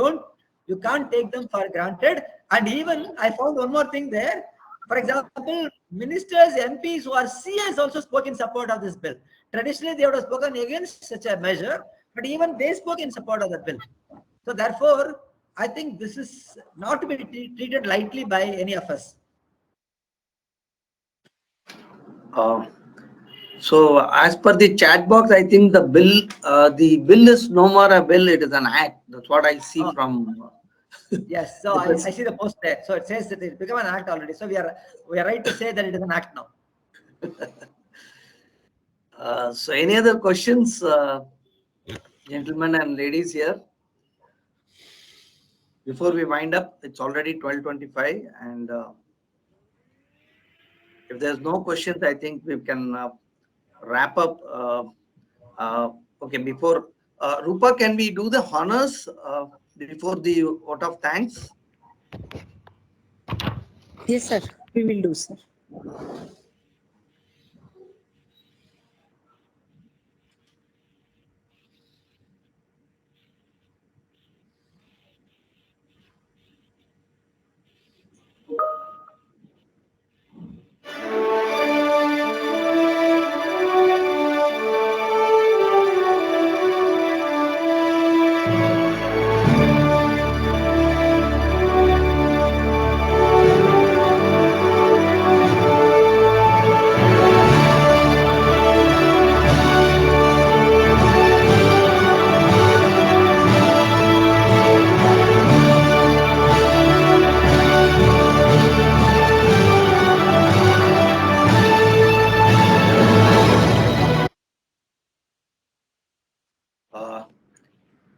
You can't take them for granted. And even I found one more thing there. For example, ministers, MPs who are CS also spoke in support of this bill. Traditionally, they would have spoken against such a measure, but even they spoke in support of the bill. So therefore, I think this is not to be treated lightly by any of us. So as per the chat box, I think the bill is no more a bill, it is an act. That's what I see from. Yes, so I see the post there. So it says that it's become an act already. So we are right to say that it is an act now. So any other questions, gentlemen and ladies here? Before we wind up, it's already 12:25, and if there's no questions, I think we can wrap up. Okay, before Rupa, can we do the honors before the vote of thanks? Yes, sir. We will do, sir.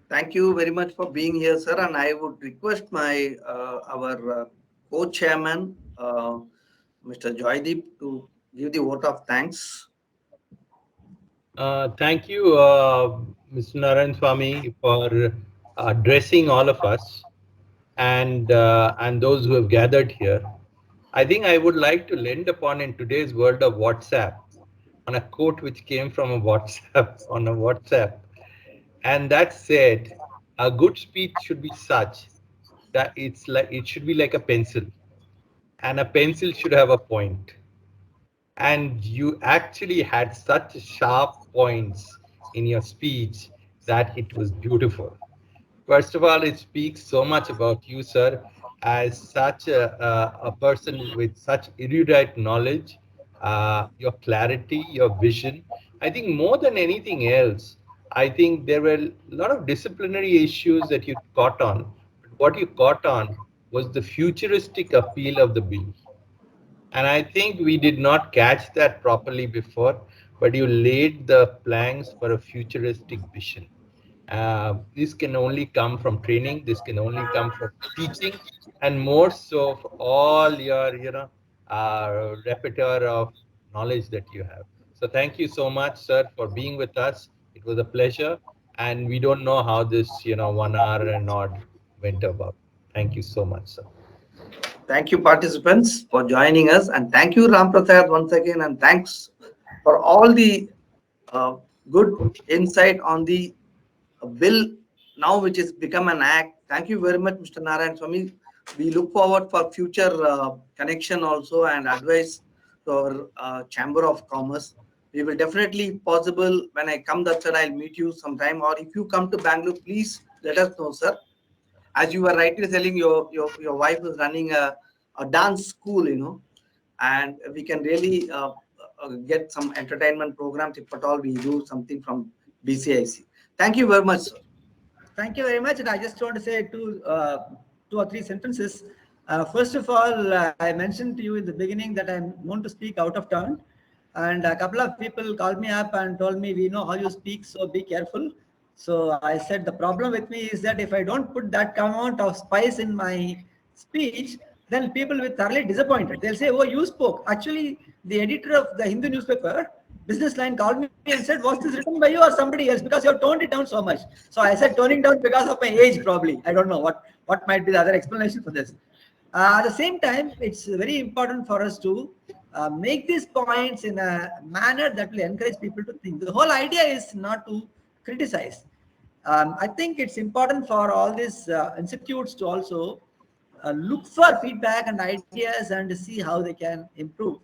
Thank you very much for being here, sir. And I would request our co-chairman, Mr. Joydeep, to give the vote of thanks. Thank you, Mr. Narayana Swami, for addressing all of us and those who have gathered here. I think I would like to lend upon in today's world of WhatsApp on a quote which came from a WhatsApp on a WhatsApp, and that said, A good speech should be such that it should be like a pencil, and a pencil should have a point. And you actually had such sharp points in your speech that it was beautiful. First of all, it speaks so much about you, sir, as such a person with such erudite knowledge, your clarity, your vision. I think more than anything else, I think there were a lot of disciplinary issues that you caught on. But what you caught on was the futuristic appeal of the bill. And I think we did not catch that properly before, but you laid the planks for a futuristic vision. This can only come from training. This can only come from teaching, and more so for all your, repertoire of knowledge that you have. So thank you so much, sir, for being with us. It was a pleasure, and we don't know how this, 1 hour and odd went about. Thank you so much, sir. Thank you, participants, for joining us. And thank you, Ram Prasad, once again. And thanks for all the good insight on the bill now, which has become an act. Thank you very much, Mr. Narayana Swami. We look forward for future connection also and advice to our Chamber of Commerce. We will definitely possible when I come that side, I'll meet you sometime. Or if you come to Bangalore, please let us know, sir. As you were rightly telling, your wife is running a dance school, and we can really get some entertainment programs if at all we do something from BCIC. Thank you very much, sir. Thank you very much. And I just want to say two or three sentences. First of all, I mentioned to you in the beginning that I'm known to speak out of turn. And a couple of people called me up and told me, we know how you speak, so be careful. So I said, the problem with me is that if I don't put that amount of spice in my speech, then people will be thoroughly disappointed. They'll say, oh, you spoke. Actually, the editor of the Hindu newspaper, Business Line, called me and said, was this written by you or somebody else? Because you have toned it down so much. So I said, toning down because of my age, probably. I don't know what might be the other explanation for this. At the same time, it's very important for us to make these points in a manner that will encourage people to think. The whole idea is not to criticize. I think it's important for all these institutes to also look for feedback and ideas and see how they can improve.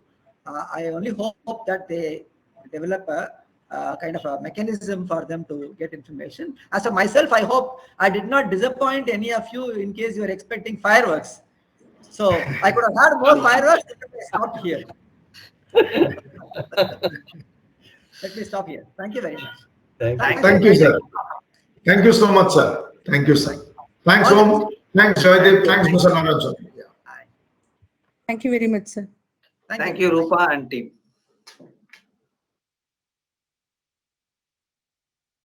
I only hope that they develop a kind of a mechanism for them to get information. As for myself, I hope I did not disappoint any of you in case you are expecting fireworks. So I could have had more fireworks. Let me stop here. Let me stop here. Thank you very much. Thank you, sir. Thank you so much, sir. Thank you, sir. Thanks, Om. Thanks, Joydeep. Thanks, Mr. Narayana. Thank you very much, sir. Thank you, Rupa and team.